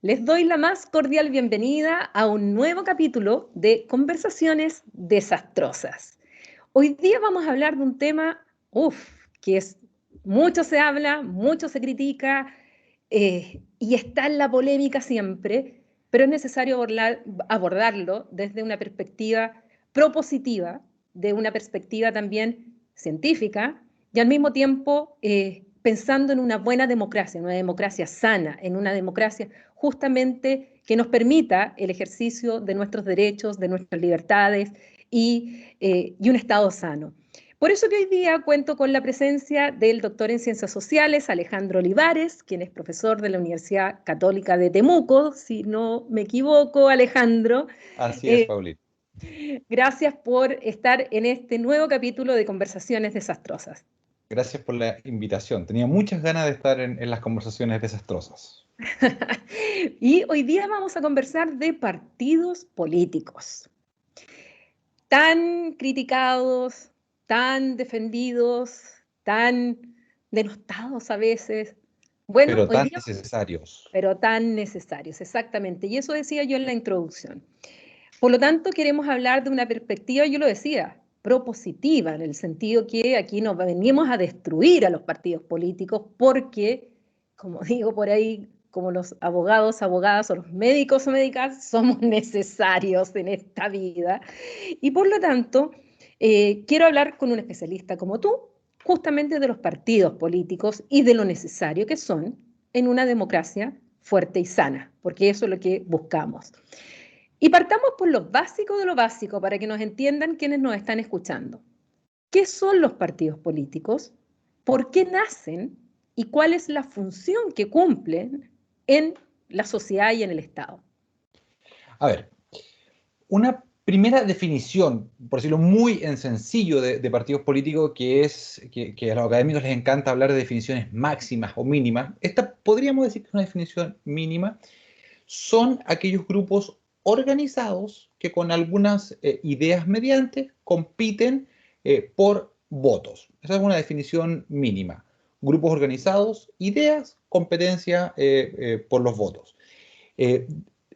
Les doy la más cordial bienvenida a un nuevo capítulo de Conversaciones Desastrosas. Hoy día vamos a hablar de un tema, que es mucho se habla, mucho se critica y está en la polémica siempre, pero es necesario abordarlo desde una perspectiva propositiva, de una perspectiva también científica y al mismo tiempo pensando en una buena democracia, en una democracia sana, en una democracia justamente que nos permita el ejercicio de nuestros derechos, de nuestras libertades y un Estado sano. Por eso que hoy día cuento con la presencia del doctor en Ciencias Sociales, Alejandro Olivares, quien es profesor de la Universidad Católica de Temuco, si no me equivoco, Alejandro. Así es, Eh, Paulina. Gracias por estar en este nuevo capítulo de Conversaciones Desastrosas. Gracias por la invitación. Tenía muchas ganas de estar en las conversaciones desastrosas. Y hoy día vamos a conversar de partidos políticos, tan criticados, tan defendidos, tan denostados a veces. Bueno, Pero hoy tan día, necesarios. pero tan necesarios, exactamente. Y eso decía yo en la introducción. Por lo tanto, queremos hablar de una perspectiva, yo lo decía, propositiva, en el sentido que aquí nos venimos a destruir a los partidos políticos porque, como digo por ahí, como los abogados, abogadas o los médicos o médicas, somos necesarios en esta vida. Y por lo tanto, quiero hablar con un especialista como tú, justamente de los partidos políticos y de lo necesario que son en una democracia fuerte y sana, porque eso es lo que buscamos. Y partamos por lo básico de lo básico para que nos entiendan quienes nos están escuchando. ¿Qué son los partidos políticos? ¿Por qué nacen? ¿Y cuál es la función que cumplen en la sociedad y en el Estado? A ver, una primera definición, por decirlo muy en sencillo, de partidos políticos, que a los académicos les encanta hablar de definiciones máximas o mínimas. Esta podríamos decir que es una definición mínima. Son aquellos grupos organizados que con algunas ideas mediantes compiten por votos. Esa es una definición mínima. Grupos organizados, ideas, competencia por los votos. Eh,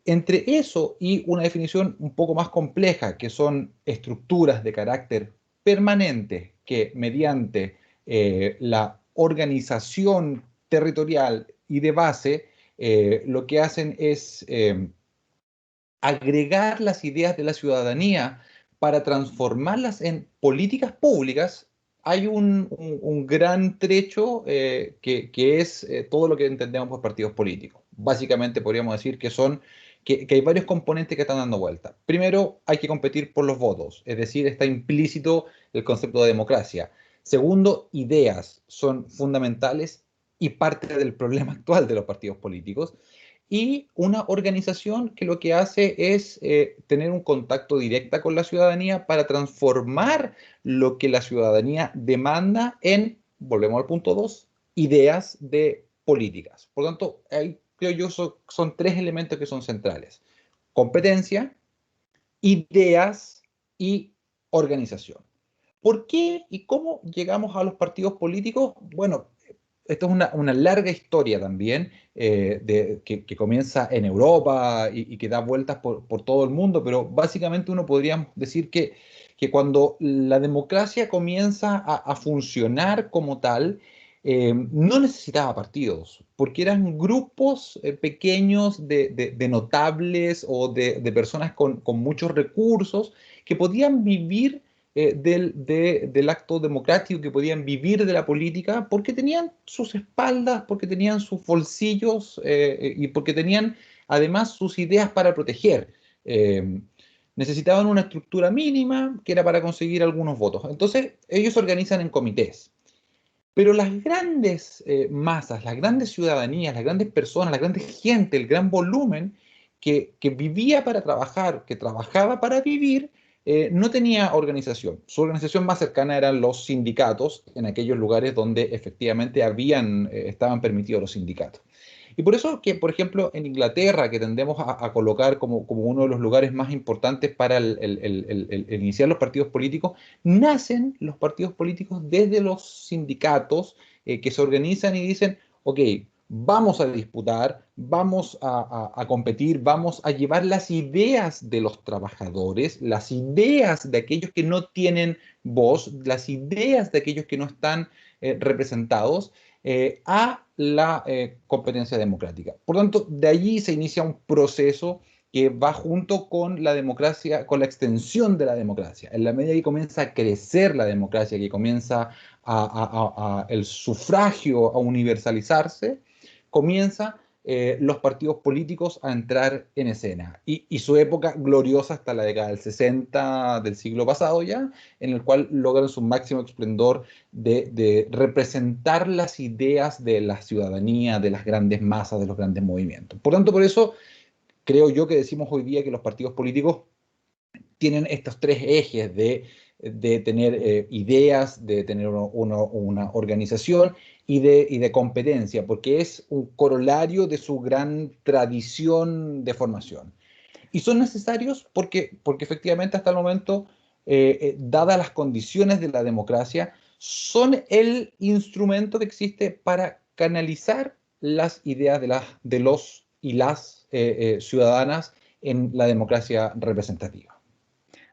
Entre eso y una definición un poco más compleja, que son estructuras de carácter permanente que mediante la organización territorial y de base, lo que hacen es agregar las ideas de la ciudadanía para transformarlas en políticas públicas. Hay un gran trecho que es todo lo que entendemos por partidos políticos. Básicamente podríamos decir que hay varios componentes que están dando vuelta. Primero, hay que competir por los votos, es decir, está implícito el concepto de democracia. Segundo, ideas son fundamentales y parte del problema actual de los partidos políticos, y una organización que lo que hace es tener un contacto directo con la ciudadanía para transformar lo que la ciudadanía demanda en, volvemos al punto 2, ideas de políticas. Por lo tanto, ahí creo yo son tres elementos que son centrales: competencia, ideas y organización. ¿Por qué y cómo llegamos a los partidos políticos? Bueno, esto es una larga historia también, que comienza en Europa y que da vueltas por todo el mundo, pero básicamente uno podría decir que cuando la democracia comienza a funcionar como tal, no necesitaba partidos, porque eran grupos pequeños de notables o de personas con muchos recursos que podían vivir del acto democrático, que podían vivir de la política, porque tenían sus espaldas, porque tenían sus bolsillos y porque tenían además sus ideas para proteger. Eh, Necesitaban una estructura mínima que era para conseguir algunos votos. Entonces, ellos se organizan en comités. Pero las grandes masas, las grandes ciudadanías, las grandes personas, la grande gente, el gran volumen que vivía para trabajar, que trabajaba para vivir, no tenía organización. Su organización más cercana eran los sindicatos, en aquellos lugares donde efectivamente estaban permitidos los sindicatos. Y por eso que, por ejemplo, en Inglaterra, que tendemos a colocar como uno de los lugares más importantes para el iniciar los partidos políticos, nacen los partidos políticos desde los sindicatos que se organizan y dicen, ok, vamos a disputar, vamos a competir, vamos a llevar las ideas de los trabajadores, las ideas de aquellos que no tienen voz, las ideas de aquellos que no están representados a la competencia democrática. Por lo tanto, de allí se inicia un proceso que va junto con la democracia, con la extensión de la democracia. En la medida que comienza a crecer la democracia, que comienza el sufragio a universalizarse, comienza los partidos políticos a entrar en escena. Y su época gloriosa hasta la década del 60 del siglo pasado ya, en el cual logran su máximo esplendor de representar las ideas de la ciudadanía, de las grandes masas, de los grandes movimientos. Por tanto, por eso creo yo que decimos hoy día que los partidos políticos tienen estos tres ejes de tener ideas, de tener una organización y de competencia, porque es un corolario de su gran tradición de formación. Y son necesarios porque efectivamente hasta el momento, dadas las condiciones de la democracia, son el instrumento que existe para canalizar las ideas de los y las ciudadanas en la democracia representativa.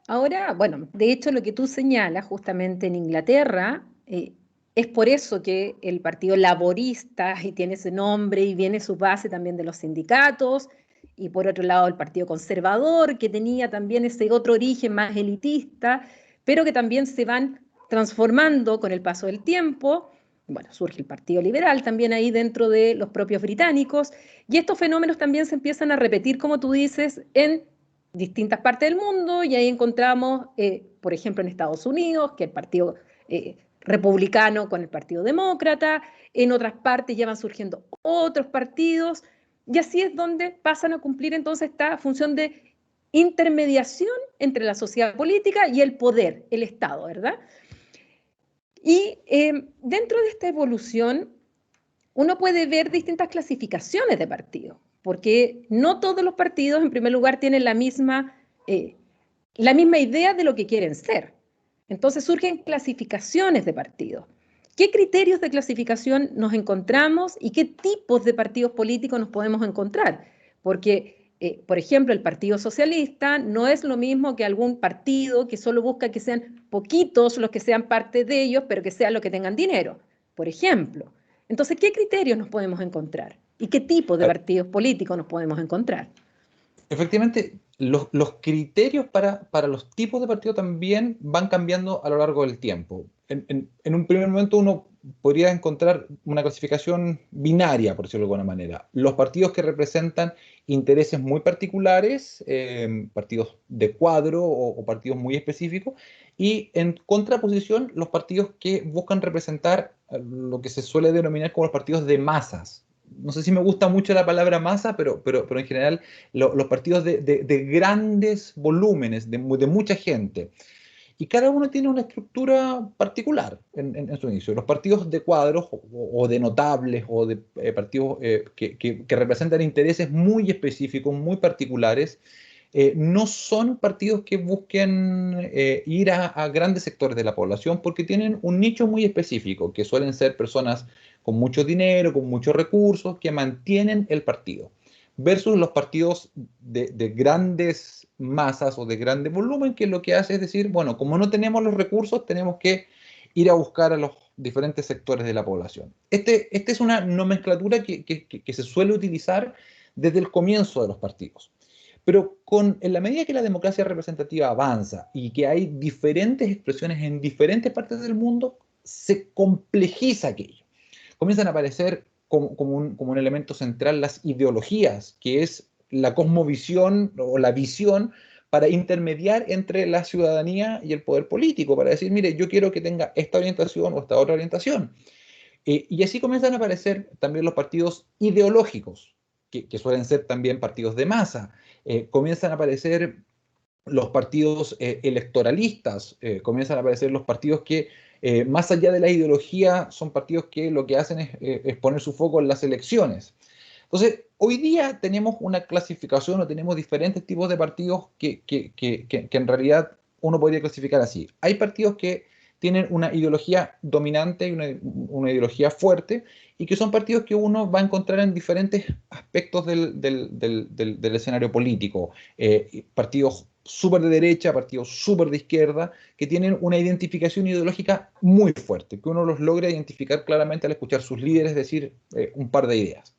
Ahora, bueno, de hecho lo que tú señalas justamente en Inglaterra, es por eso que el Partido Laborista, y tiene ese nombre y viene su base también de los sindicatos, y por otro lado el Partido Conservador, que tenía también ese otro origen más elitista, pero que también se van transformando con el paso del tiempo. Bueno, surge el Partido Liberal también ahí dentro de los propios británicos, y estos fenómenos también se empiezan a repetir, como tú dices, en distintas partes del mundo, y ahí encontramos, por ejemplo, en Estados Unidos, que el Partido Republicano con el Partido Demócrata, en otras partes ya van surgiendo otros partidos, y así es donde pasan a cumplir entonces esta función de intermediación entre la sociedad política y el poder, el Estado, ¿verdad? Y dentro de esta evolución, uno puede ver distintas clasificaciones de partidos, porque no todos los partidos, en primer lugar, tienen la misma idea de lo que quieren ser. Entonces surgen clasificaciones de partidos. ¿Qué criterios de clasificación nos encontramos y qué tipos de partidos políticos nos podemos encontrar? Porque, por ejemplo, el Partido Socialista no es lo mismo que algún partido que solo busca que sean poquitos los que sean parte de ellos, pero que sean los que tengan dinero, por ejemplo. Entonces, ¿qué criterios nos podemos encontrar? ¿Y qué tipo de partidos políticos nos podemos encontrar? Efectivamente, los criterios para los tipos de partido también van cambiando a lo largo del tiempo. En un primer momento uno podría encontrar una clasificación binaria, por decirlo de alguna manera. Los partidos que representan intereses muy particulares, partidos de cuadro o partidos muy específicos, y en contraposición los partidos que buscan representar lo que se suele denominar como los partidos de masas. No sé si me gusta mucho la palabra masa, pero en general los partidos de grandes volúmenes, de mucha gente. Y cada uno tiene una estructura particular en su inicio. Los partidos de cuadros o de notables o de partidos que representan intereses muy específicos, muy particulares, no son partidos que busquen ir a grandes sectores de la población porque tienen un nicho muy específico, que suelen ser personas con mucho dinero, con muchos recursos, que mantienen el partido, versus los partidos de grandes masas o de grande volumen, que lo que hace es decir, bueno, como no tenemos los recursos, tenemos que ir a buscar a los diferentes sectores de la población. Esta es una nomenclatura que se suele utilizar desde el comienzo de los partidos. Pero en la medida que la democracia representativa avanza y que hay diferentes expresiones en diferentes partes del mundo, se complejiza aquello. Comienzan a aparecer como un elemento central las ideologías, que es la cosmovisión o la visión para intermediar entre la ciudadanía y el poder político, para decir, mire, yo quiero que tenga esta orientación o esta otra orientación. Y así comienzan a aparecer también los partidos ideológicos, que suelen ser también partidos de masa. Comienzan a aparecer los partidos electoralistas, comienzan a aparecer los partidos que, más allá de la ideología, son partidos que lo que hacen es poner su foco en las elecciones. Entonces, hoy día tenemos una clasificación o tenemos diferentes tipos de partidos que en realidad uno podría clasificar así. Hay partidos que tienen una ideología dominante y una ideología fuerte, y que son partidos que uno va a encontrar en diferentes aspectos del escenario político. Partidos súper de derecha, partidos súper de izquierda, que tienen una identificación ideológica muy fuerte, que uno los logra identificar claramente al escuchar sus líderes decir un par de ideas.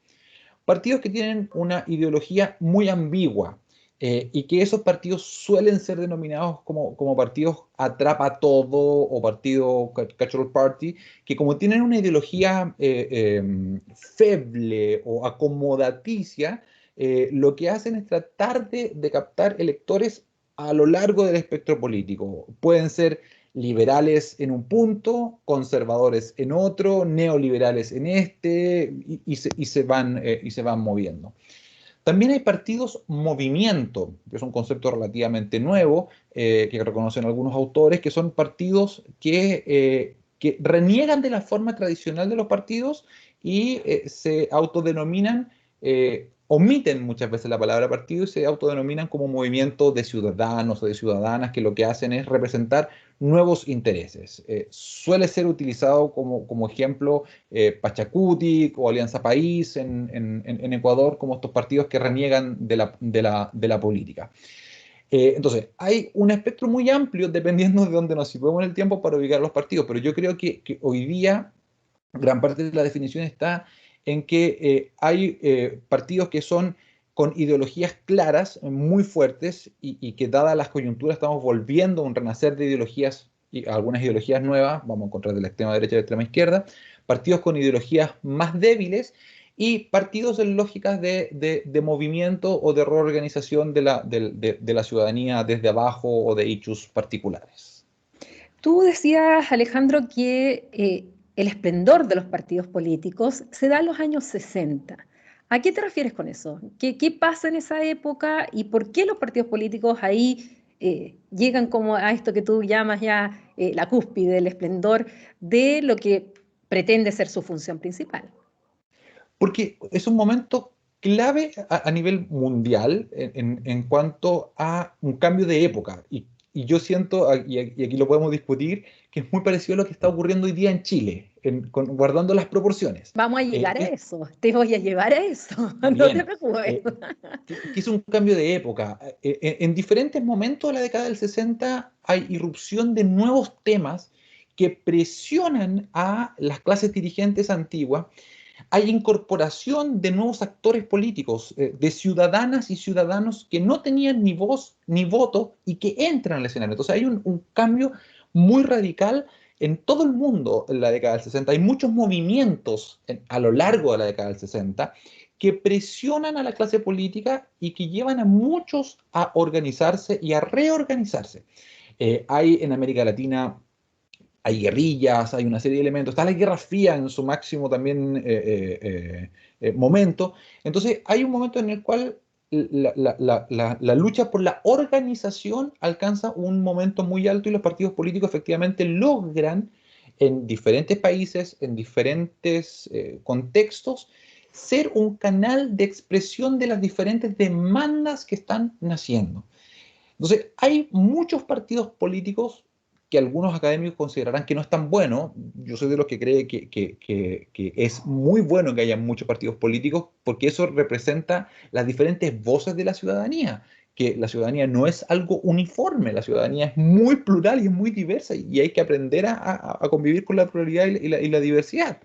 Partidos que tienen una ideología muy ambigua, y que esos partidos suelen ser denominados como partidos atrapa todo o partido cultural party, que como tienen una ideología feble o acomodaticia, lo que hacen es tratar de captar electores a lo largo del espectro político. Pueden ser liberales en un punto, conservadores en otro, neoliberales en este, y se van moviendo. También hay partidos movimiento, que es un concepto relativamente nuevo, que reconocen algunos autores, que son partidos que reniegan de la forma tradicional de los partidos y se autodenominan, omiten muchas veces la palabra partido y se autodenominan como movimiento de ciudadanos o de ciudadanas, que lo que hacen es representar nuevos intereses. Suele ser utilizado como ejemplo Pachacuti o Alianza País en Ecuador, como estos partidos que reniegan de la política. Entonces, hay un espectro muy amplio dependiendo de dónde nos situemos en el tiempo para ubicar los partidos, pero yo creo que hoy día gran parte de la definición está en que hay partidos que son con ideologías claras, muy fuertes, y que dadas las coyunturas estamos volviendo a un renacer de ideologías, y algunas ideologías nuevas, vamos a encontrar de la extrema derecha y de la extrema izquierda, partidos con ideologías más débiles y partidos en lógicas de movimiento o de reorganización de la ciudadanía desde abajo o de hechos particulares. Tú decías, Alejandro, que el esplendor de los partidos políticos se da en los años 60. ¿A qué te refieres con eso? ¿Qué pasa en esa época y por qué los partidos políticos ahí llegan como a esto que tú llamas ya la cúspide del esplendor de lo que pretende ser su función principal? Porque es un momento clave a nivel mundial en cuanto a un cambio de época. Y yo siento, y aquí lo podemos discutir, que es muy parecido a lo que está ocurriendo hoy día en Chile, guardando las proporciones. Vamos a llegar a eso, te voy a llevar a eso, no te Bien, preocupes. que es un cambio de época. En diferentes momentos de la década del 60 hay irrupción de nuevos temas que presionan a las clases dirigentes antiguas. Hay incorporación de nuevos actores políticos, de ciudadanas y ciudadanos que no tenían ni voz ni voto y que entran al escenario. Entonces hay un cambio muy radical en todo el mundo en la década del 60. Hay muchos movimientos a lo largo de la década del 60 que presionan a la clase política y que llevan a muchos a organizarse y a reorganizarse. Hay en América Latina, hay guerrillas, hay una serie de elementos, está la Guerra Fría en su máximo también momento. Entonces hay un momento en el cual la lucha por la organización alcanza un momento muy alto y los partidos políticos efectivamente logran en diferentes países, en diferentes contextos, ser un canal de expresión de las diferentes demandas que están naciendo. Entonces, hay muchos partidos políticos que algunos académicos considerarán que no es tan bueno. Yo soy de los que cree que es muy bueno que haya muchos partidos políticos porque eso representa las diferentes voces de la ciudadanía, que la ciudadanía no es algo uniforme, la ciudadanía es muy plural y es muy diversa y hay que aprender a convivir con la pluralidad y la diversidad.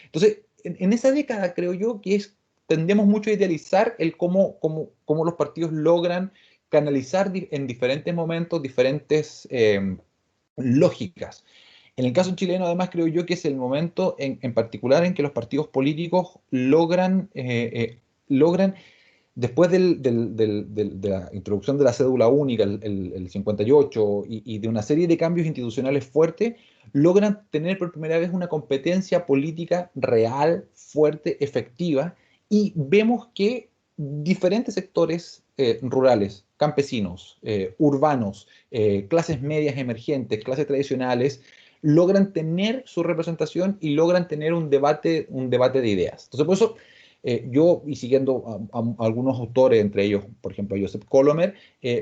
Entonces, en esa década creo yo que tendemos mucho a idealizar el cómo los partidos logran canalizar en diferentes momentos diferentes lógicas. En el caso chileno, además, creo yo que es el momento en particular en que los partidos políticos logran después de la introducción de la cédula única, el 58, y de una serie de cambios institucionales fuertes, logran tener por primera vez una competencia política real, fuerte, efectiva, y vemos que diferentes sectores rurales, campesinos, urbanos, clases medias emergentes, clases tradicionales, logran tener su representación y logran tener un debate de ideas. Entonces, por eso Yo, y siguiendo a algunos autores, entre ellos, por ejemplo, a Joseph Colomer,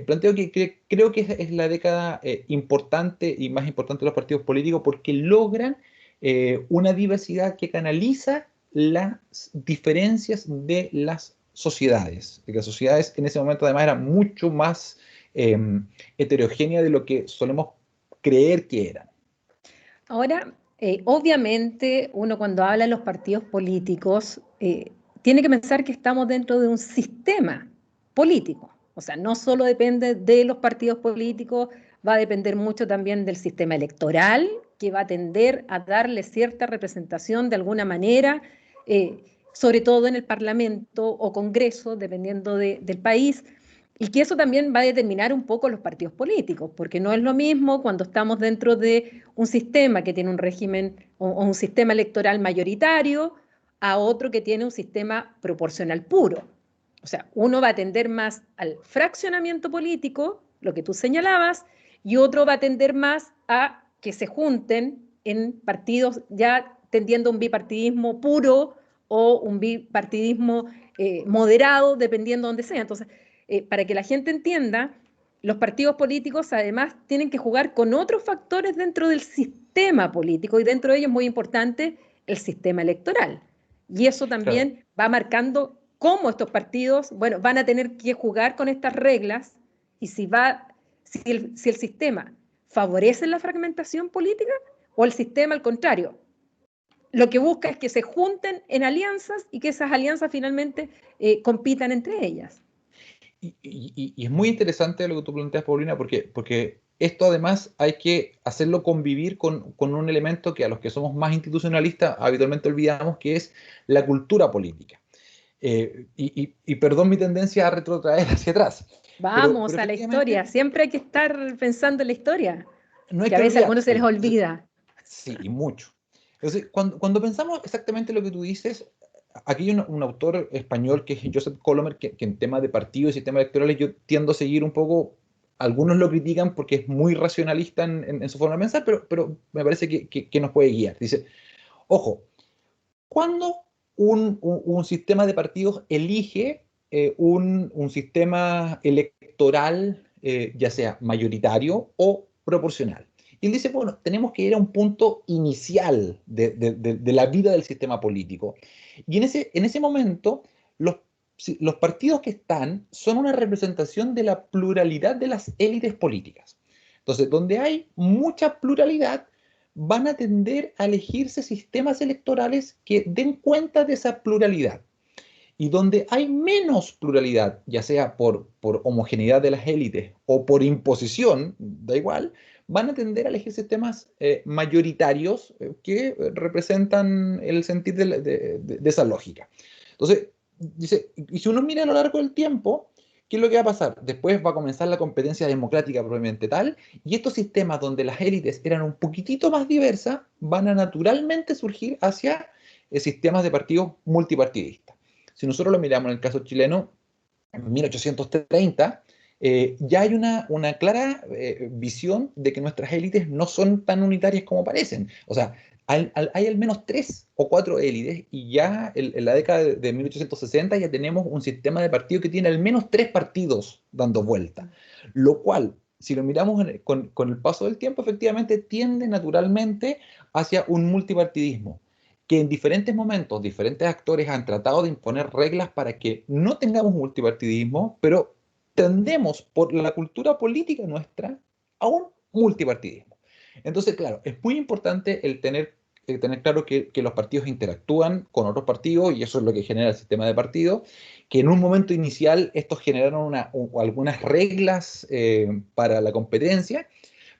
planteo que creo que es la década importante y más importante de los partidos políticos porque logran una diversidad que canaliza las diferencias de las sociedades. Que las sociedades en ese momento además eran mucho más heterogéneas de lo que solemos creer que eran. Ahora, obviamente, uno cuando habla de los partidos políticos, tiene que pensar que estamos dentro de un sistema político. O sea, no solo depende de los partidos políticos, va a depender mucho también del sistema electoral, que va a tender a darle cierta representación de alguna manera, sobre todo en el Parlamento o Congreso, dependiendo del país. Y que eso también va a determinar un poco los partidos políticos, porque no es lo mismo cuando estamos dentro de un sistema que tiene un régimen o un sistema electoral mayoritario a otro que tiene un sistema proporcional puro. O sea, uno va a tender más al fraccionamiento político, lo que tú señalabas, y otro va a tender más a que se junten en partidos ya tendiendo a un bipartidismo puro o un bipartidismo moderado, dependiendo de donde sea. Entonces, para que la gente entienda, los partidos políticos además tienen que jugar con otros factores dentro del sistema político y dentro de ellos muy importante el sistema electoral. Y eso Claro. también va marcando cómo estos partidos, bueno, van a tener que jugar con estas reglas y si el sistema favorece la fragmentación política o el sistema al contrario. Lo que busca es que se junten en alianzas y que esas alianzas finalmente compitan entre ellas. Y es muy interesante lo que tú planteas, Paulina, porque esto además hay que hacerlo convivir con un elemento que a los que somos más institucionalistas habitualmente olvidamos, que es la cultura política. Y perdón mi tendencia a retrotraer hacia atrás, pero Vamos a la historia, efectivamente siempre hay que estar pensando en la historia, no hay que a que veces a algunos se les olvidárselo. Entonces, olvida. sí, y mucho. Entonces, cuando pensamos exactamente lo que tú dices, aquí hay un autor español que es Joseph Colomer, que en temas de partidos y sistemas electorales yo tiendo a seguir un poco, algunos lo critican porque es muy racionalista en su forma de pensar, pero me parece que nos puede guiar. Dice, ojo, cuando un sistema de partidos elige un sistema electoral, ya sea mayoritario o proporcional. Y él dice, bueno, tenemos que ir a un punto inicial de la vida del sistema político. Y en ese momento, los, los partidos que están son una representación de la pluralidad de las élites políticas. Entonces, donde hay mucha pluralidad, van a tender a elegirse sistemas electorales que den cuenta de esa pluralidad. Y donde hay menos pluralidad, ya sea por homogeneidad de las élites o por imposición, da igual, van a tender a elegir sistemas mayoritarios que representan el sentir de esa lógica. Entonces, dice, y si uno mira a lo largo del tiempo, ¿qué es lo que va a pasar? Después va a comenzar la competencia democrática probablemente tal, y estos sistemas donde las élites eran un poquitito más diversas, van a naturalmente surgir hacia sistemas de partidos multipartidistas. Si nosotros lo miramos en el caso chileno, en 1830, ya hay una clara visión de que nuestras élites no son tan unitarias como parecen. O sea, hay al menos 3 o 4 élites y ya en la década de 1860 ya tenemos un sistema de partidos que tiene al menos 3 partidos dando vuelta, lo cual, si lo miramos con el paso del tiempo, efectivamente tiende naturalmente hacia un multipartidismo que en diferentes momentos diferentes actores han tratado de imponer reglas para que no tengamos multipartidismo, pero tendemos por la cultura política nuestra a un multipartidismo. Entonces, claro, es muy importante el tener claro que los partidos interactúan con otros partidos y eso es lo que genera el sistema de partidos, que en un momento inicial estos generaron algunas reglas para la competencia,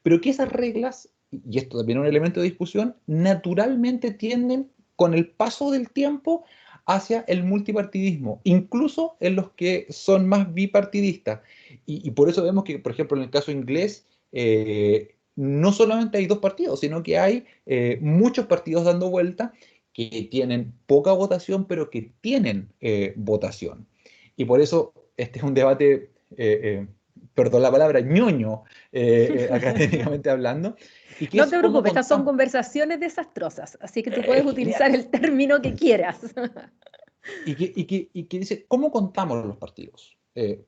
pero que esas reglas, y esto también es un elemento de discusión, naturalmente tienden con el paso del tiempo hacia el multipartidismo, incluso en los que son más bipartidistas. Y por eso vemos que, por ejemplo, en el caso inglés, no solamente hay 2 partidos, sino que hay muchos partidos dando vuelta que tienen poca votación, pero que tienen votación. Y por eso este es un debate, perdón la palabra, ñoño, académicamente hablando, y que No es te cómo preocupes, estas son contamos. conversaciones desastrosas, así que tú puedes utilizar Genial. el término que quieras. y que dice, ¿cómo contamos los partidos?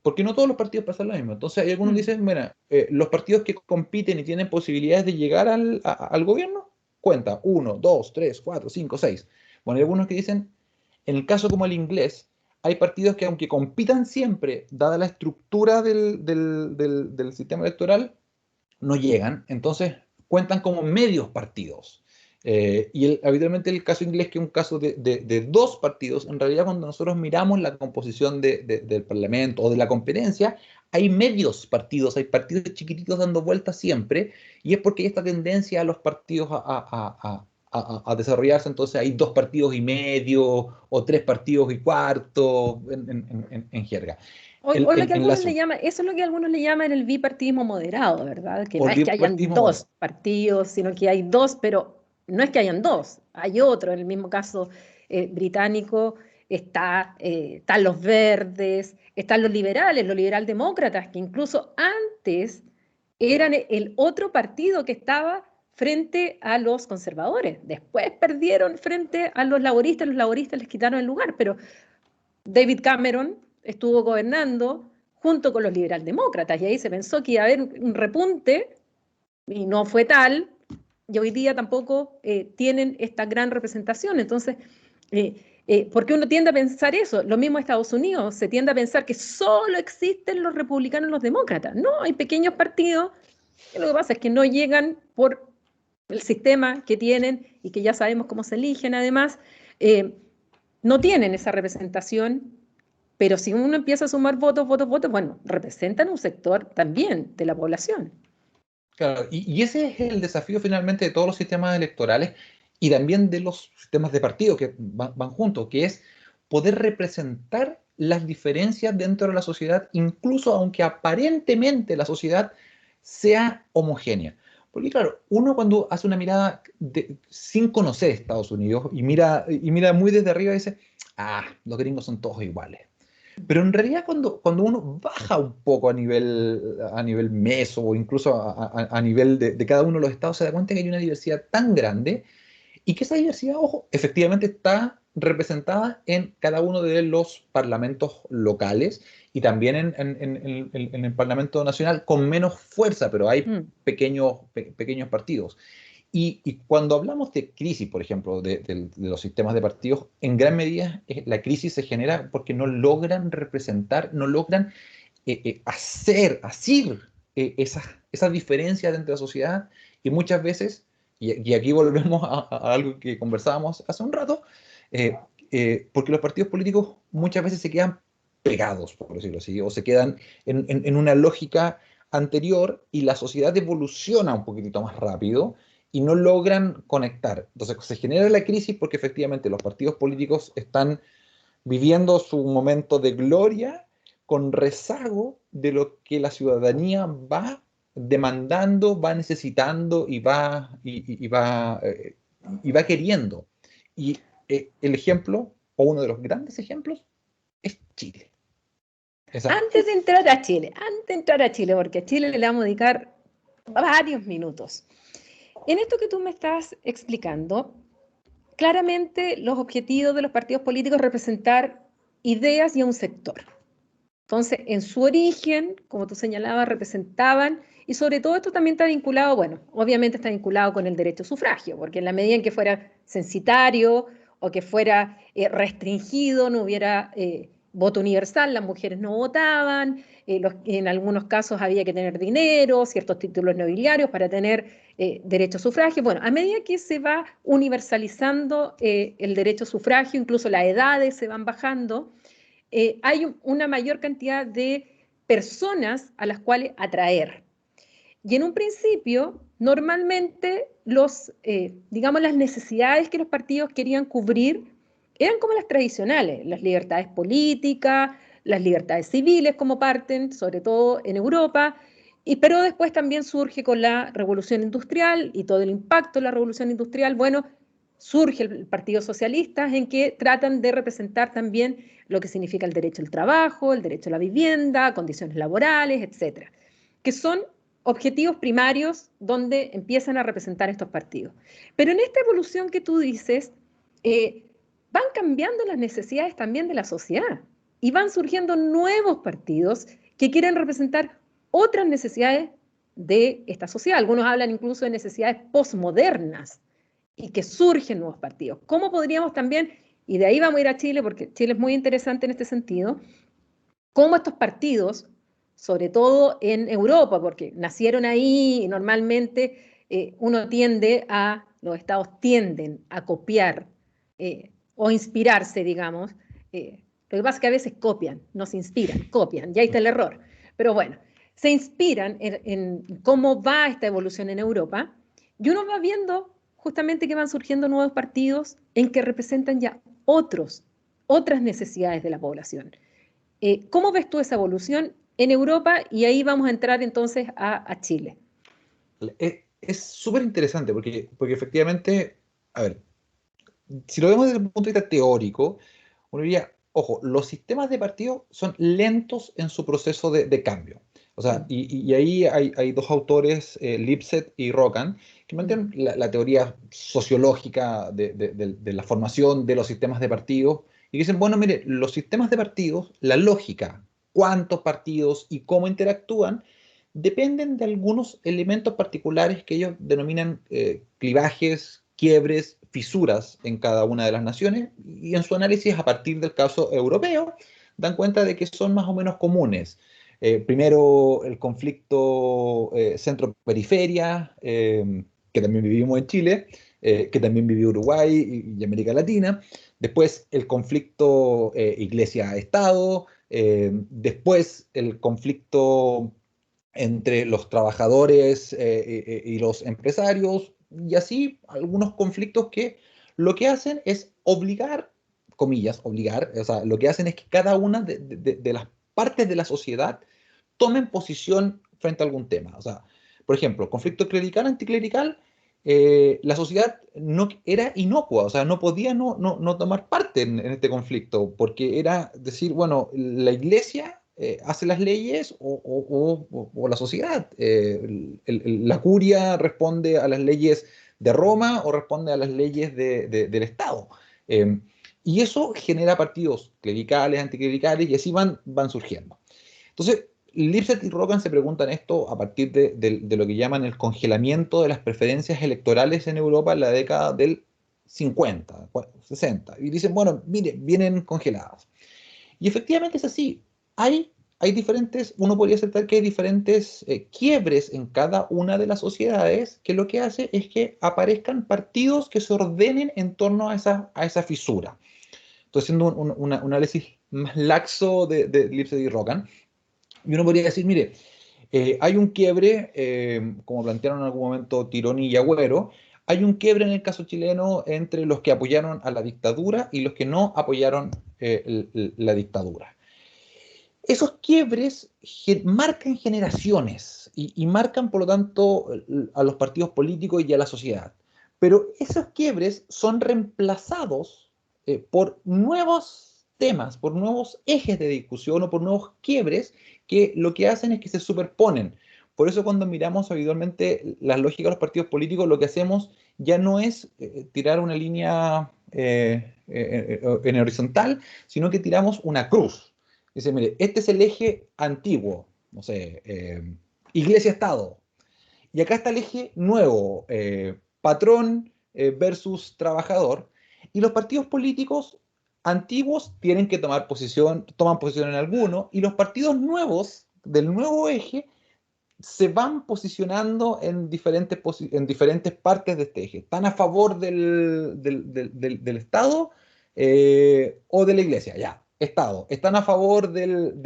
Porque no todos los partidos pasan lo mismo. Entonces hay algunos que Mm. dicen, mira, los partidos que compiten y tienen posibilidades de llegar al gobierno, cuenta, 1, 2, 3, 4, 5, 6. Bueno, hay algunos que dicen, en el caso como el inglés, hay partidos que aunque compitan siempre, dada la estructura del sistema electoral, no llegan, entonces cuentan como medios partidos. Habitualmente el caso inglés, que es un caso de dos partidos, en realidad cuando nosotros miramos la composición del Parlamento o de la competencia, hay medios partidos, hay partidos chiquititos dando vueltas siempre, y es porque hay esta tendencia a los partidos a desarrollarse, entonces hay dos partidos y medio, o tres partidos y cuarto, en jerga. O lo que En la, algunos le llaman, eso es lo que algunos le llaman el bipartidismo moderado, ¿verdad? Que o no el es que hayan bipartidismo moderno. dos partidos, sino que hay dos, pero no es que hayan dos, hay otro. En el mismo caso británico están los verdes, están los liberales, los liberaldemócratas, que incluso antes eran el otro partido que estaba frente a los conservadores. Después perdieron frente a los laboristas les quitaron el lugar, pero David Cameron estuvo gobernando junto con los liberaldemócratas y ahí se pensó que iba a haber un repunte y no fue tal, y hoy día tampoco tienen esta gran representación. Entonces, ¿por qué uno tiende a pensar eso? Lo mismo en Estados Unidos, se tiende a pensar que solo existen los republicanos y los demócratas. No, hay pequeños partidos, y lo que pasa es que no llegan por el sistema que tienen y que ya sabemos cómo se eligen además, eh, no tienen esa representación, pero si uno empieza a sumar votos, votos, votos, bueno, representan un sector también de la población. Claro, y ese es el desafío finalmente de todos los sistemas electorales y también de los sistemas de partidos que van juntos, que es poder representar las diferencias dentro de la sociedad, incluso aunque aparentemente la sociedad sea homogénea. Porque claro, uno cuando hace una mirada sin conocer Estados Unidos y mira muy desde arriba, dice, ah, los gringos son todos iguales. Pero en realidad cuando uno baja un poco a nivel meso o incluso a nivel de cada uno de los estados, se da cuenta que hay una diversidad tan grande y que esa diversidad, ojo, efectivamente está representada en cada uno de los parlamentos locales y también en el Parlamento Nacional con menos fuerza, pero hay Mm. pequeños partidos. Y cuando hablamos de crisis, por ejemplo, de los sistemas de partidos, en gran medida la crisis se genera porque no logran representar, no logran asir esas diferencias dentro de la sociedad y muchas veces, y aquí volvemos a algo que conversábamos hace un rato, eh, porque los partidos políticos muchas veces se quedan pegados, por decirlo así, o se quedan en una lógica anterior y la sociedad evoluciona un poquitito más rápido y no logran conectar. Entonces se genera la crisis porque efectivamente los partidos políticos están viviendo su momento de gloria con rezago de lo que la ciudadanía va demandando, va necesitando y va queriendo. Y el ejemplo, o uno de los grandes ejemplos, es Chile. Esa, Antes de entrar a Chile, porque a Chile le vamos a dedicar varios minutos. En esto que tú me estás explicando, claramente los objetivos de los partidos políticos es representar ideas y a un sector. Entonces, en su origen, como tú señalabas, representaban, y sobre todo esto también está vinculado, bueno, obviamente está vinculado con el derecho a sufragio, porque en la medida en que fuera censitario o que fuera restringido, no hubiera voto universal, las mujeres no votaban, en algunos casos había que tener dinero, ciertos títulos nobiliarios para tener derecho a sufragio. Bueno, a medida que se va universalizando el derecho a sufragio, incluso las edades se van bajando, hay una mayor cantidad de personas a las cuales atraer. Y en un principio, normalmente digamos, las necesidades que los partidos querían cubrir eran como las tradicionales, las libertades políticas, las libertades civiles como parten, sobre todo en Europa, pero después también surge con la revolución industrial y todo el impacto de la revolución industrial, bueno, surge el Partido Socialista en que tratan de representar también lo que significa el derecho al trabajo, el derecho a la vivienda, condiciones laborales, etcétera, que son objetivos primarios donde empiezan a representar estos partidos. Pero en esta evolución que tú dices, van cambiando las necesidades también de la sociedad y van surgiendo nuevos partidos que quieren representar otras necesidades de esta sociedad. Algunos hablan incluso de necesidades posmodernas y que surgen nuevos partidos. ¿Cómo podríamos también, y de ahí vamos a ir a Chile, porque Chile es muy interesante en este sentido, cómo estos partidos, sobre todo en Europa, porque nacieron ahí y normalmente los estados tienden a copiar o inspirarse, digamos. Lo que pasa es que a veces copian, no se inspiran, copian, ya ahí está el error. Pero bueno, se inspiran en cómo va esta evolución en Europa y uno va viendo justamente que van surgiendo nuevos partidos en que representan ya otras necesidades de la población. ¿Cómo ves tú esa evolución en Europa? Y ahí vamos a entrar entonces a Chile. Es súper interesante porque efectivamente, a ver, si lo vemos desde un punto de vista teórico, uno diría, ojo, los sistemas de partido son lentos en su proceso de cambio. O sea, y ahí hay dos autores, Lipset y Rockan, que mantienen la teoría sociológica de la formación de los sistemas de partidos y dicen, bueno, mire, los sistemas de partidos, la lógica, cuántos partidos y cómo interactúan, dependen de algunos elementos particulares que ellos denominan clivajes, quiebres, fisuras en cada una de las naciones, y en su análisis a partir del caso europeo dan cuenta de que son más o menos comunes. Primero el conflicto centro-periferia, que también vivimos en Chile, que también vivió Uruguay y América Latina. Después el conflicto iglesia-estado. Después el conflicto entre los trabajadores y los empresarios, y así algunos conflictos que lo que hacen es obligar, comillas, obligar, o sea, lo que hacen es que cada una de las partes de la sociedad tomen posición frente a algún tema. O sea, por ejemplo, conflicto clerical, anticlerical, la sociedad no, era inocua, o sea, no podía no tomar parte en este conflicto, porque era decir, bueno, la iglesia hace las leyes o la sociedad. La curia responde a las leyes de Roma o responde a las leyes del Estado. Eh, y eso genera partidos clericales, anticlericales, y así van surgiendo. Entonces, Lipset y Rockan se preguntan esto a partir de lo que llaman el congelamiento de las preferencias electorales en Europa en la década del 50, 60. Y dicen, bueno, mire, vienen congeladas. Y efectivamente es así. Hay diferentes, uno podría aceptar que hay diferentes quiebres en cada una de las sociedades, que lo que hace es que aparezcan partidos que se ordenen en torno a esa fisura. Estoy haciendo un análisis más laxo de Lipset y Rockan. Y uno podría decir, mire, hay un quiebre, como plantearon en algún momento Tironi y Agüero, hay un quiebre en el caso chileno entre los que apoyaron a la dictadura y los que no apoyaron la dictadura. Esos quiebres marcan generaciones y marcan, por lo tanto, a los partidos políticos y a la sociedad. Pero esos quiebres son reemplazados por nuevos temas, por nuevos ejes de discusión o por nuevos quiebres que lo que hacen es que se superponen. Por eso cuando miramos habitualmente las lógicas de los partidos políticos, lo que hacemos ya no es tirar una línea en horizontal, sino que tiramos una cruz. Dice, mire, este es el eje antiguo, no sé, iglesia-estado. Y acá está el eje nuevo, patrón versus trabajador. Y los partidos políticos antiguos tienen que toman posición en alguno, y los partidos nuevos del nuevo eje se van posicionando en diferentes partes de este eje. Están a favor del Estado o de la Iglesia, ya, Estado. Están a favor del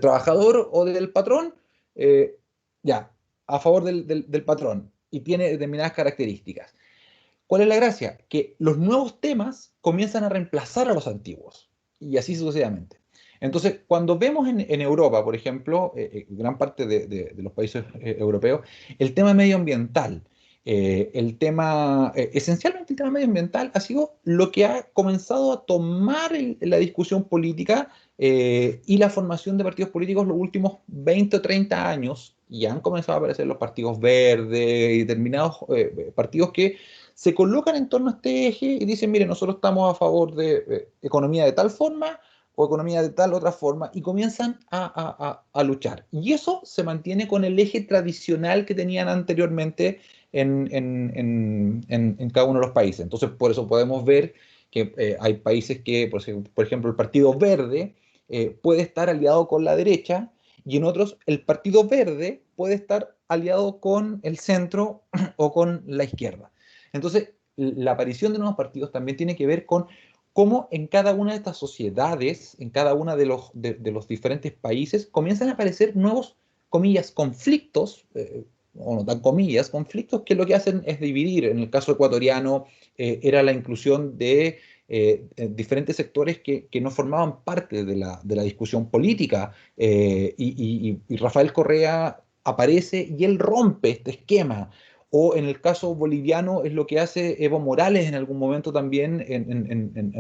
trabajador o del patrón, eh, ya, a favor del patrón. Y tiene determinadas características. ¿Cuál es la gracia? Que los nuevos temas comienzan a reemplazar a los antiguos. Y así sucesivamente. Entonces, cuando vemos en Europa, por ejemplo, gran parte de los países europeos, el tema medioambiental, esencialmente el tema medioambiental ha sido lo que ha comenzado a tomar la discusión política y la formación de partidos políticos los últimos 20 o 30 años, y han comenzado a aparecer los partidos verdes y determinados partidos que se colocan en torno a este eje y dicen, mire, nosotros estamos a favor de economía de tal forma o economía de tal otra forma, y comienzan a luchar. Y eso se mantiene con el eje tradicional que tenían anteriormente en cada uno de los países. Entonces, por eso podemos ver que hay países que, por ejemplo, el Partido Verde puede estar aliado con la derecha, y en otros el Partido Verde puede estar aliado con el centro o con la izquierda. Entonces, la aparición de nuevos partidos también tiene que ver con cómo en cada una de estas sociedades, en cada uno de los diferentes países, comienzan a aparecer nuevos, comillas, conflictos, o no tan comillas, conflictos que lo que hacen es dividir. En el caso ecuatoriano era la inclusión de diferentes sectores que no formaban parte de la discusión política, y Rafael Correa aparece y él rompe este esquema. O en el caso boliviano es lo que hace Evo Morales en algún momento también,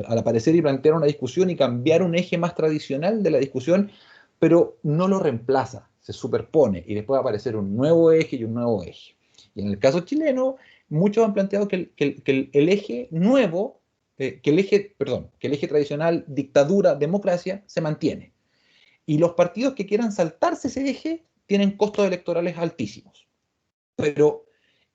al aparecer y plantear una discusión y cambiar un eje más tradicional de la discusión, pero no lo reemplaza, se superpone y después va a aparecer un nuevo eje y un nuevo eje. Y en el caso chileno, muchos han planteado que el eje nuevo, que el eje tradicional, dictadura, democracia, se mantiene. Y los partidos que quieran saltarse ese eje tienen costos electorales altísimos. Pero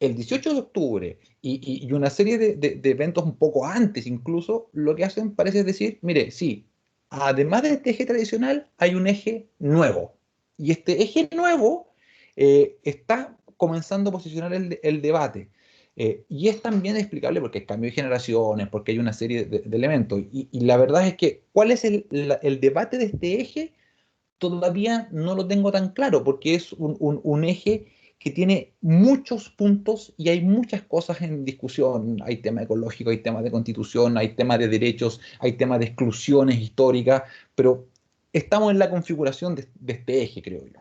el 18 de octubre y una serie de eventos un poco antes incluso, lo que hacen parece decir, mire, sí, además de este eje tradicional, hay un eje nuevo. Y este eje nuevo está comenzando a posicionar el debate. Y es también explicable porque hay cambio de generaciones, porque hay una serie de elementos. Y la verdad es que, ¿cuál es el debate de este eje? Todavía no lo tengo tan claro, porque es un eje que tiene muchos puntos y hay muchas cosas en discusión. Hay tema ecológico, hay temas de constitución, hay temas de derechos, hay temas de exclusiones históricas, pero estamos en la configuración de este eje, creo yo.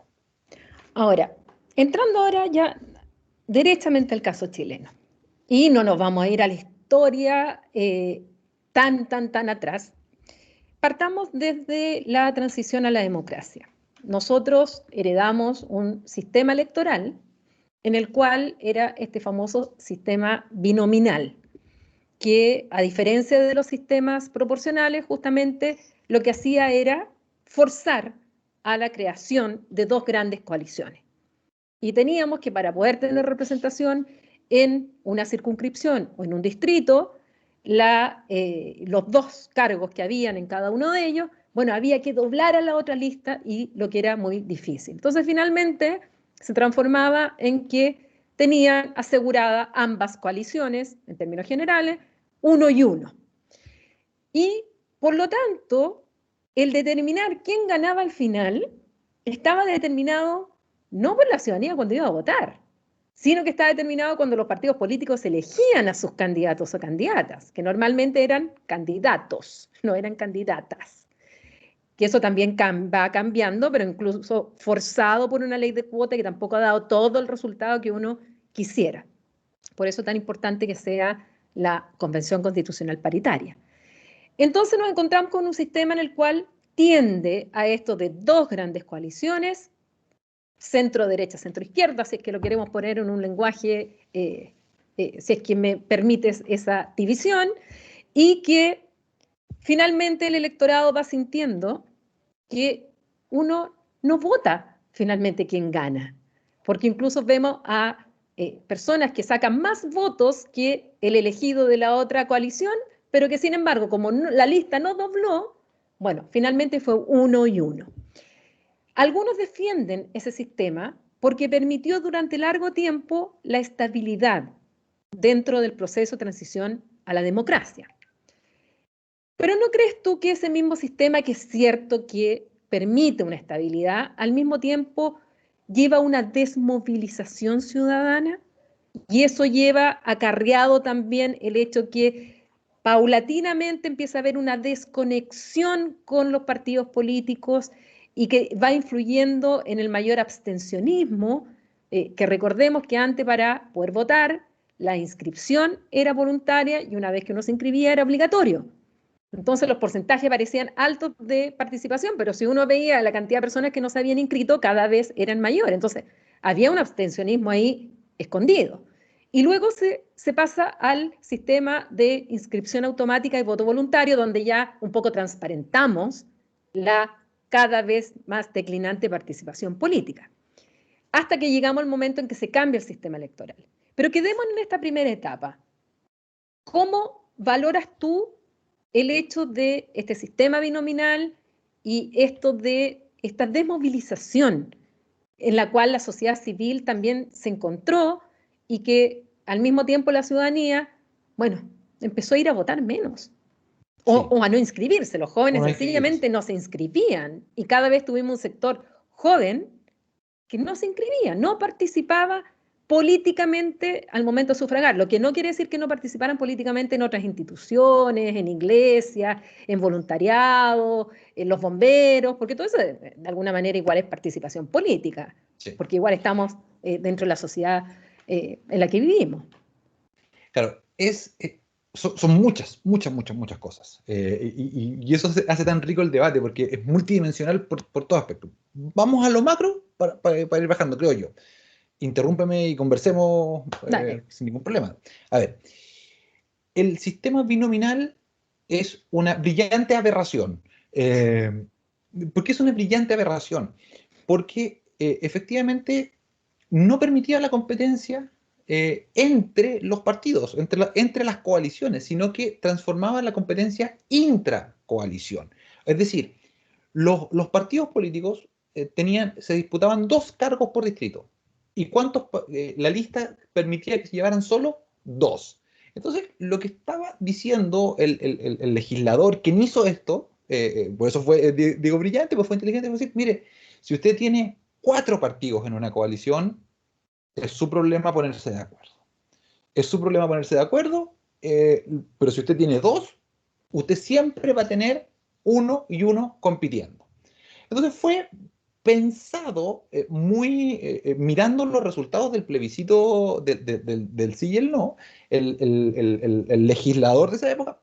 Ahora, entrando ahora ya derechamente al caso chileno, y no nos vamos a ir a la historia tan atrás. Partamos desde la transición a la democracia. Nosotros heredamos un sistema electoral en el cual era este famoso sistema binominal, que a diferencia de los sistemas proporcionales, justamente lo que hacía era forzar a la creación de dos grandes coaliciones. Y teníamos que, para poder tener representación en una circunscripción o en un distrito, los dos cargos que habían en cada uno de ellos, bueno, había que doblar a la otra lista, y lo que era muy difícil. Entonces, finalmente, se transformaba en que tenían asegurada ambas coaliciones, en términos generales, 1 y 1. Y, por lo tanto, el determinar quién ganaba al final estaba determinado no por la ciudadanía cuando iba a votar, sino que estaba determinado cuando los partidos políticos elegían a sus candidatos o candidatas, que normalmente eran candidatos, no eran candidatas. Que eso también va cambiando, pero incluso forzado por una ley de cuota que tampoco ha dado todo el resultado que uno quisiera. Por eso es tan importante que sea la Convención Constitucional Paritaria. Entonces nos encontramos con un sistema en el cual tiende a esto de dos grandes coaliciones, centro-derecha, centro-izquierda, si es que lo queremos poner en un lenguaje, si es que me permites esa división, y que finalmente el electorado va sintiendo que uno no vota finalmente quien gana, porque incluso vemos a personas que sacan más votos que el elegido de la otra coalición, pero que sin embargo, como la lista no dobló, bueno, finalmente fue 1 y 1. Algunos defienden ese sistema porque permitió durante largo tiempo la estabilidad dentro del proceso de transición a la democracia. Pero ¿no crees tú que ese mismo sistema, que es cierto que permite una estabilidad, al mismo tiempo lleva una desmovilización ciudadana? Y eso lleva acarreado también el hecho que paulatinamente empieza a haber una desconexión con los partidos políticos y que va influyendo en el mayor abstencionismo, que recordemos que antes, para poder votar, la inscripción era voluntaria y una vez que uno se inscribía era obligatorio. Entonces los porcentajes parecían altos de participación, pero si uno veía la cantidad de personas que no se habían inscrito, cada vez eran mayores. Entonces había un abstencionismo ahí escondido. Y luego se pasa al sistema de inscripción automática y voto voluntario, donde ya un poco transparentamos la cada vez más declinante participación política, hasta que llegamos al momento en que se cambia el sistema electoral. Pero quedémonos en esta primera etapa. ¿Cómo valoras tú el hecho de este sistema binominal y esto de esta desmovilización en la cual la sociedad civil también se encontró y que al mismo tiempo la ciudadanía, bueno, empezó a ir a votar menos Sí, o a no inscribirse? Los jóvenes una inscribirse. sencillamente no se inscribían y cada vez tuvimos un sector joven que no se inscribía, no participaba políticamente al momento de sufragar, lo que no quiere decir que no participaran políticamente en otras instituciones, en iglesias, en voluntariado, en los bomberos, porque todo eso de alguna manera igual es participación política, Sí. porque igual estamos dentro de la sociedad en la que vivimos. Claro, son muchas cosas. Y eso hace tan rico el debate, porque es multidimensional por todo aspecto. Vamos a lo macro para ir bajando, creo yo. Interrúmpeme y conversemos Dale. sin ningún problema. A ver, el sistema binominal es una brillante aberración. ¿Por qué es una brillante aberración? Porque efectivamente no permitía la competencia entre los partidos, entre las coaliciones, sino que transformaba la competencia intracoalición. Es decir, los partidos políticos se disputaban 2 cargos por distrito. ¿Y la lista permitía que se llevaran solo 2? Entonces, lo que estaba diciendo el legislador, quien hizo esto, por eso fue, digo, brillante, pues fue inteligente, fue decir, mire, si usted tiene 4 partidos en una coalición, es su problema ponerse de acuerdo. Es su problema ponerse de acuerdo, pero si usted tiene 2, usted siempre va a tener uno y uno compitiendo. Entonces fue pensado mirando los resultados del plebiscito del sí y el no, el legislador de esa época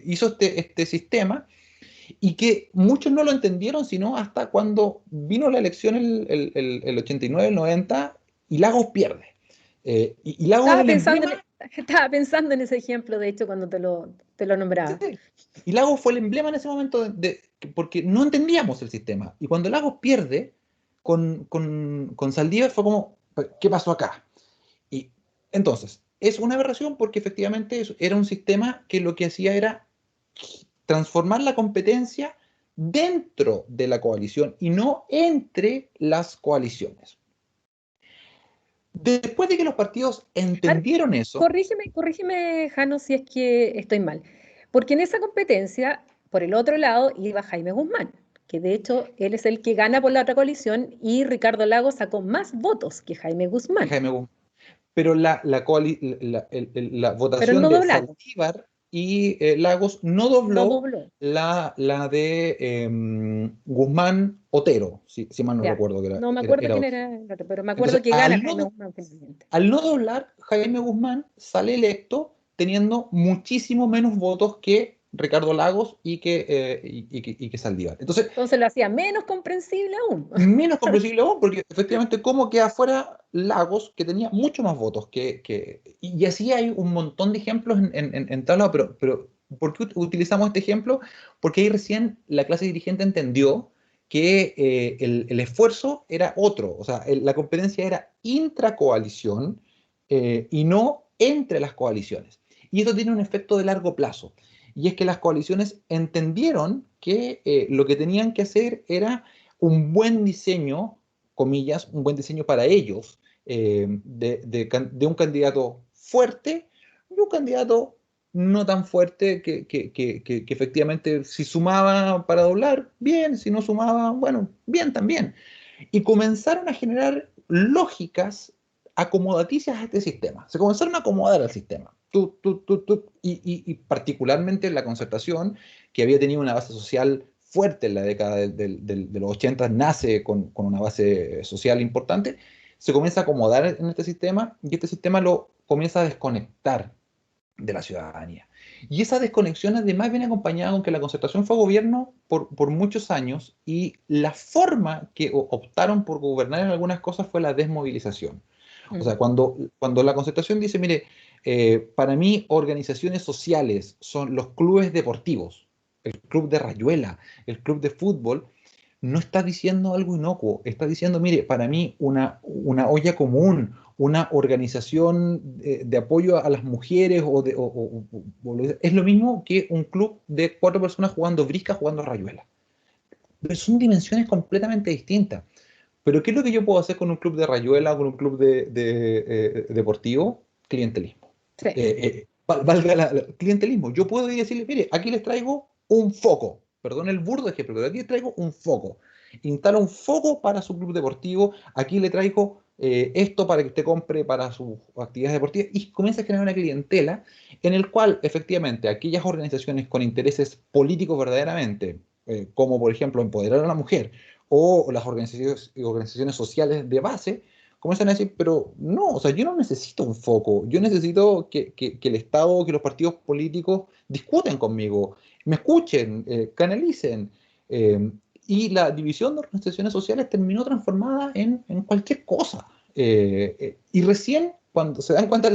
hizo este sistema y que muchos no lo entendieron sino hasta cuando vino la elección el 89, el 90 y Lagos pierde. Y Lagos es Estaba el pensando, emblema. estaba pensando en ese ejemplo, de hecho, cuando te lo Sí, nombraba. y Lagos fue el emblema en ese momento porque no entendíamos el sistema. Y cuando Lagos pierde con Saldívar fue como, ¿qué pasó acá? Y entonces, es una aberración porque efectivamente era un sistema que lo que hacía era transformar la competencia dentro de la coalición y no entre las coaliciones. Después de que los partidos A ver, entendieron eso, corrígeme, Jano, si es que estoy mal. Porque en esa competencia, por el otro lado, iba Jaime Guzmán, que de hecho él es el que gana por la otra coalición y Ricardo Lagos sacó más votos que Jaime que Guzmán, Jaime Guzmán, pero la pero votación no de doblaron, Saldívar y Lagos no no dobló dobló. la de Guzmán Otero, si mal no Ya. recuerdo que era, No me era, acuerdo era quién otro. era el otro, pero me acuerdo Entonces, que gana Jaime Guzmán finalmente. al no doblar, Jaime Guzmán sale electo teniendo muchísimo menos votos que Ricardo Lagos y que Saldívar. Entonces, Entonces lo hacía menos comprensible aún. menos comprensible aún, porque efectivamente, ¿cómo queda fuera Lagos, que tenía mucho más votos y así hay un montón de ejemplos en tal lado, pero ¿por qué utilizamos este ejemplo? Porque ahí recién la clase dirigente entendió que el esfuerzo era otro, o sea, la competencia era intracoalición y no entre las coaliciones. Y esto tiene un efecto de largo plazo, y es que las coaliciones entendieron que lo que tenían que hacer era un buen diseño, comillas, un buen diseño para ellos, de un candidato fuerte y un candidato no tan fuerte que efectivamente si sumaba para doblar, bien, si no sumaba, bueno, bien también. Y comenzaron a generar lógicas acomodaticias a este sistema. Se comenzaron a acomodar al sistema. Y particularmente la concertación, que había tenido una base social fuerte en la década de los 80, nace con una base social importante, se comienza a acomodar en este sistema y este sistema lo comienza a desconectar de la ciudadanía. Y esa desconexión además viene acompañada con que la concertación fue gobierno por muchos años y la forma que optaron por gobernar en algunas cosas fue la desmovilización. O sea, Ujú. cuando la Concertación dice, mire, para mí organizaciones sociales son los clubes deportivos, el club de Rayuela, el club de fútbol, no está diciendo algo inocuo, está diciendo, mire, para mí una olla común, una organización de apoyo a las mujeres es lo mismo que un club de 4 personas jugando brisca, jugando Rayuela. Pero son dimensiones completamente distintas. Pero ¿qué es lo que yo puedo hacer con un club de Rayuela o con un club deportivo? Clientelismo. Sí. Valga clientelismo. Yo puedo ir y decirle, mire, aquí les traigo un foco. Perdón el burdo ejemplo, pero aquí les traigo un foco. Instala un foco para su club deportivo. Aquí le traigo esto para que usted compre para sus actividades deportivas. Y comienza a generar una clientela en el cual efectivamente aquellas organizaciones con intereses políticos verdaderamente, como por ejemplo empoderar a la mujer, o las organizaciones sociales de base, comienzan a decir, pero no, o sea, yo no necesito un foco, yo necesito que el Estado, que los partidos políticos discuten conmigo, me escuchen, canalicen. eh, y la división de organizaciones sociales terminó transformada en cualquier cosa. Y recién, cuando se dan cuenta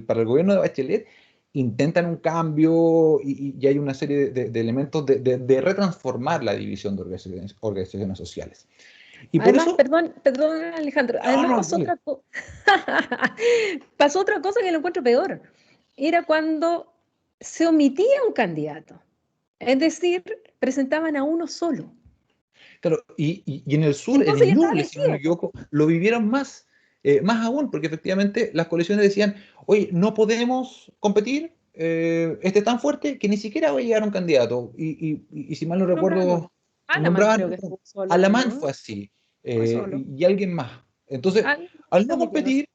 para el gobierno de Bachelet, intentan un cambio y hay una serie de elementos de retransformar la división de organizaciones sociales. Y por Además, eso, perdón, perdón, Alejandro, no, además no, pasó dale. otra cosa. Pasó otra cosa que lo encuentro peor. Era cuando se omitía un candidato. Es decir, presentaban a uno solo. Claro, y en el sur, en Entonces ya estaba Ñuble, si no me elegido, po. equivoco, lo vivieron más aún, porque efectivamente las coaliciones decían, oye, no podemos competir, este es tan fuerte que ni siquiera va a llegar un candidato. Y si mal no Nombraron. recuerdo, Alaman nombraban, creo que estuvo solo, Alamán ¿no? fue así, Fue solo. y alguien más. Entonces, Alguien al se no omitió, no sé. competir,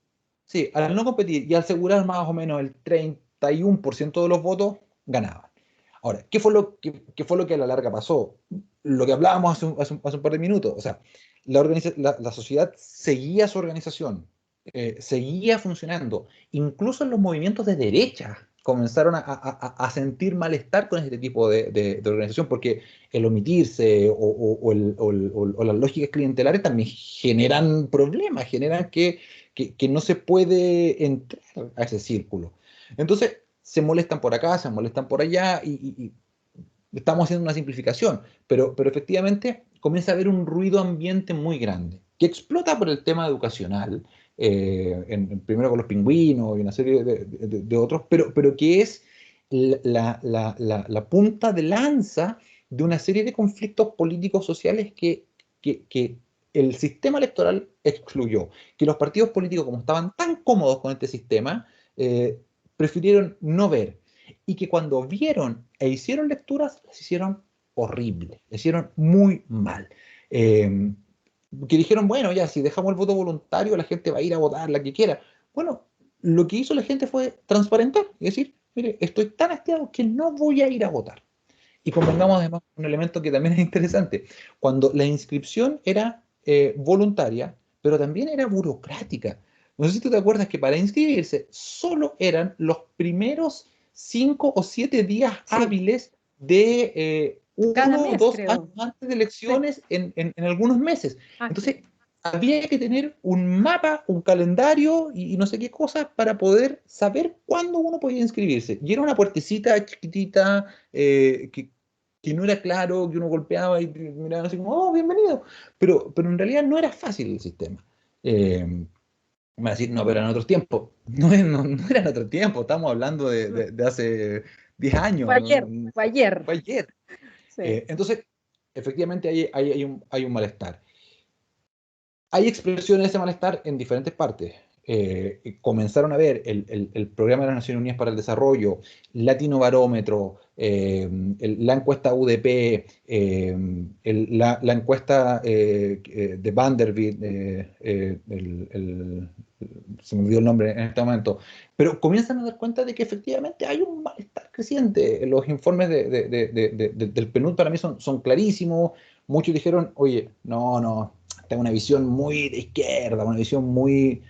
sí, al no competir y al asegurar más o menos el 31% de los votos, ganaban. Ahora, ¿qué fue lo que a la larga pasó? Lo que hablábamos hace un par de minutos. O sea, la sociedad seguía su organización, seguía funcionando. Incluso los movimientos de derecha comenzaron a sentir malestar con este tipo de organización, porque el omitirse o las lógicas clientelares también generan problemas, generan que no se puede entrar a ese círculo. Entonces, se molestan por acá, se molestan por allá y estamos haciendo una simplificación, pero efectivamente comienza a haber un ruido ambiente muy grande que explota por el tema educacional, primero con los pingüinos y una serie de otros, pero que es la punta de lanza de una serie de conflictos políticos sociales que el sistema electoral excluyó, que los partidos políticos, como estaban tan cómodos con este sistema, prefirieron no ver y que cuando vieron e hicieron lecturas, las hicieron horribles, las hicieron muy mal. Eh, que dijeron, bueno, ya, si dejamos el voto voluntario, la gente va a ir a votar la que quiera. Bueno, lo que hizo la gente fue transparentar y decir, mire, estoy tan hastiado que no voy a ir a votar. Y convengamos además un elemento que también es interesante. Cuando la inscripción era voluntaria, pero también era burocrática. No sé si tú te acuerdas que para inscribirse solo eran los primeros 5 o 7 días Sí, hábiles de cada 1 o 2 años mes, antes de creo. elecciones en algunos meses. Sí. Entonces, había que tener un mapa, un calendario y no sé qué cosas para poder saber cuándo uno podía inscribirse. Y era una puertecita chiquitita que no era claro, que uno golpeaba y miraba así como, oh, bienvenido. Pero en realidad no era fácil el sistema. Me va a decir, no, pero en otros tiempos. No era en otro tiempo, estamos hablando de hace 10 años, Fue ayer, fue ayer. fue ayer. Sí. Entonces, efectivamente hay un malestar. Hay expresiones de ese malestar en diferentes partes. Comenzaron a ver el Programa de las Naciones Unidas para el Desarrollo, Latino Barómetro, la encuesta UDP, la encuesta de Vanderbilt, se me olvidó el nombre en este momento, pero comienzan a dar cuenta de que efectivamente hay un malestar creciente. Los informes del PNUD para mí son clarísimos. Muchos dijeron, oye, no, no, tengo una visión muy de izquierda, una visión muy...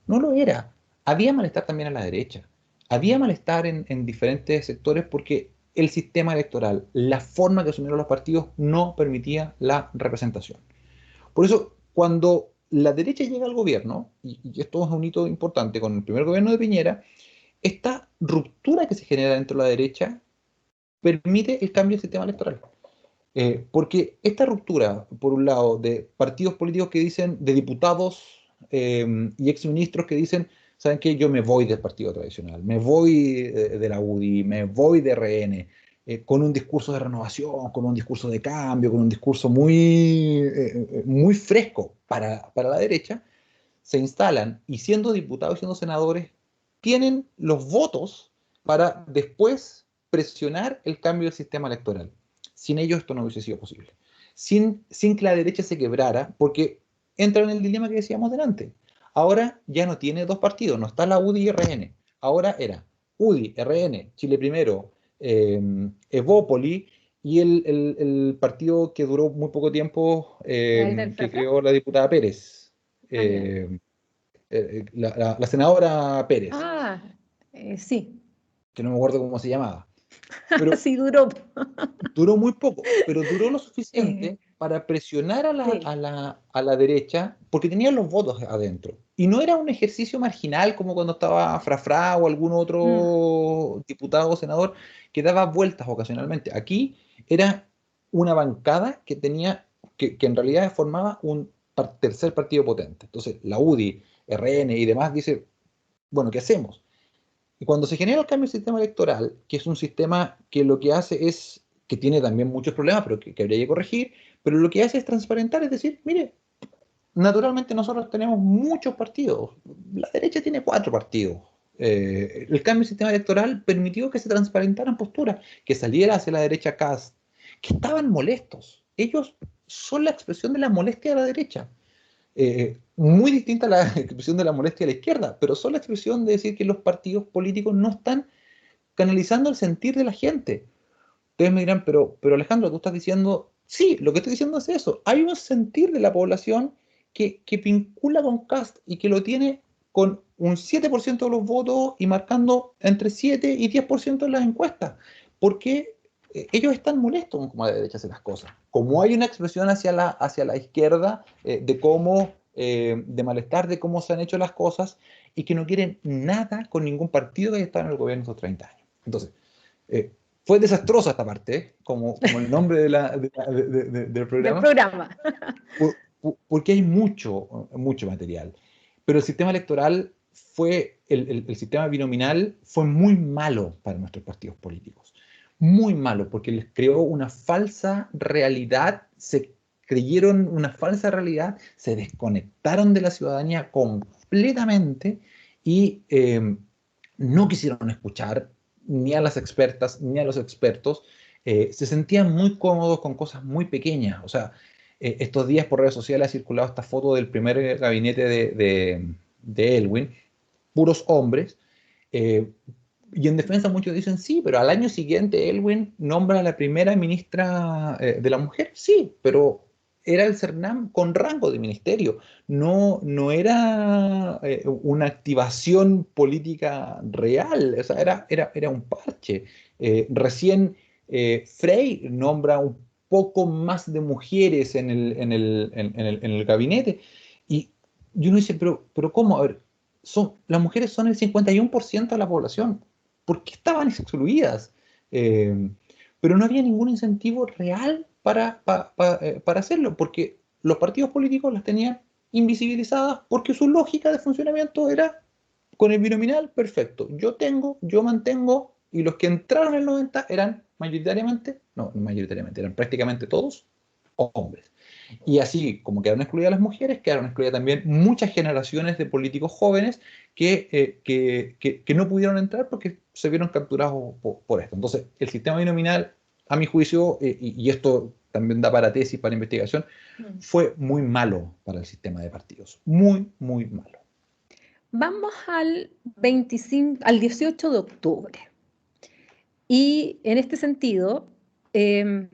No lo era. Había malestar también a la derecha. Había malestar en diferentes sectores porque el sistema electoral, la forma que asumieron los partidos, no permitía la representación. Por eso, cuando la derecha llega al gobierno, y esto es un hito importante, con el primer gobierno de Piñera, esta ruptura que se genera dentro de la derecha permite el cambio del sistema electoral. Porque esta ruptura, por un lado, de partidos políticos que dicen, de diputados y exministros que dicen, ¿saben qué? Yo me voy del partido tradicional, me voy de la UDI, me voy de RN, con un discurso de renovación, con un discurso de cambio, con un discurso muy fresco para la derecha, se instalan y siendo diputados y siendo senadores, tienen los votos para después presionar el cambio del sistema electoral. Sin ellos esto no hubiese sido posible. Sin que la derecha se quebrara, porque entra en el dilema que decíamos delante. Ahora ya no tiene dos partidos, no está la UDI y RN. Ahora era UDI, RN, Chile Primero, Evópoli y el partido que duró muy poco tiempo, ¿El del que Frafra? creó la diputada Pérez, Ah, ya. la senadora Pérez, Ah, sí. que no me acuerdo cómo se llamaba. Pero Sí duró. duró muy poco, pero duró lo Eh, suficiente para presionar a la, a sí. la, a la derecha, porque tenían los votos adentro. Y no era un ejercicio marginal como cuando estaba Frafra o algún Mm, otro diputado o senador que daba vueltas ocasionalmente. Aquí era una bancada que tenía, que en realidad formaba un tercer partido potente. Entonces, la UDI, RN y demás dice, bueno, ¿qué hacemos? Y cuando se genera el cambio del sistema electoral, que es un sistema que lo que hace es, que tiene también muchos problemas, pero que habría que corregir, pero lo que hace es transparentar, es decir, mire, naturalmente nosotros tenemos muchos partidos, la derecha tiene 4 partidos. El cambio del sistema electoral permitió que se transparentaran posturas, que saliera hacia la derecha Kast, que estaban molestos. Ellos son la expresión de la molestia de la derecha. Muy distinta a la expresión de la molestia de la izquierda, pero son la expresión de decir que los partidos políticos no están canalizando el sentir de la gente. Ustedes me dirán, pero Alejandro, tú estás diciendo, sí, lo que estoy diciendo es eso. Hay un sentir de la población que vincula con Cast y que lo tiene con un 7% de los votos y marcando entre 7 y 10% en las encuestas. Porque ellos están molestos con cómo la derecha hace las cosas. Como hay una expresión hacia la izquierda de cómo, de malestar de cómo se han hecho las cosas y que no quieren nada con ningún partido que haya estado en el gobierno estos 30 años. Entonces, eh, fue desastrosa esta parte, como el nombre del del programa, programa. porque hay mucho material. Pero el sistema electoral el sistema binominal fue muy malo para nuestros partidos políticos. Muy malo, porque les creó una falsa realidad, se creyeron una falsa realidad, se desconectaron de la ciudadanía completamente y no quisieron escuchar ni a las expertas ni a los expertos. Se sentían muy cómodos con cosas muy pequeñas. O sea, estos días por redes sociales ha circulado esta foto del primer gabinete de Elwin, puros hombres, eh, y en defensa muchos dicen, sí, pero al año siguiente Elwin nombra a la primera ministra de la mujer, sí, pero era el CERNAM con rango de ministerio, no era una activación política real, o sea, era un parche. Recién Frey nombra un poco más de mujeres en el gabinete, y uno dice, pero ¿cómo? A ver, las mujeres son el 51% de la población. ¿Por qué estaban excluidas? Eh, pero no había ningún incentivo real para hacerlo, porque los partidos políticos las tenían invisibilizadas porque su lógica de funcionamiento era con el binominal perfecto. Yo tengo, yo mantengo, y los que entraron en el 90 eran mayoritariamente, no mayoritariamente, eran prácticamente todos hombres. Y así como quedaron excluidas las mujeres, quedaron excluidas también muchas generaciones de políticos jóvenes que no pudieron entrar porque se vieron capturados por esto. Entonces, el sistema binominal, a mi juicio, y esto también da para tesis, para investigación, Mm. fue muy malo para el sistema de partidos. Muy, muy malo. Vamos al 18 de octubre. Y en este sentido, eh,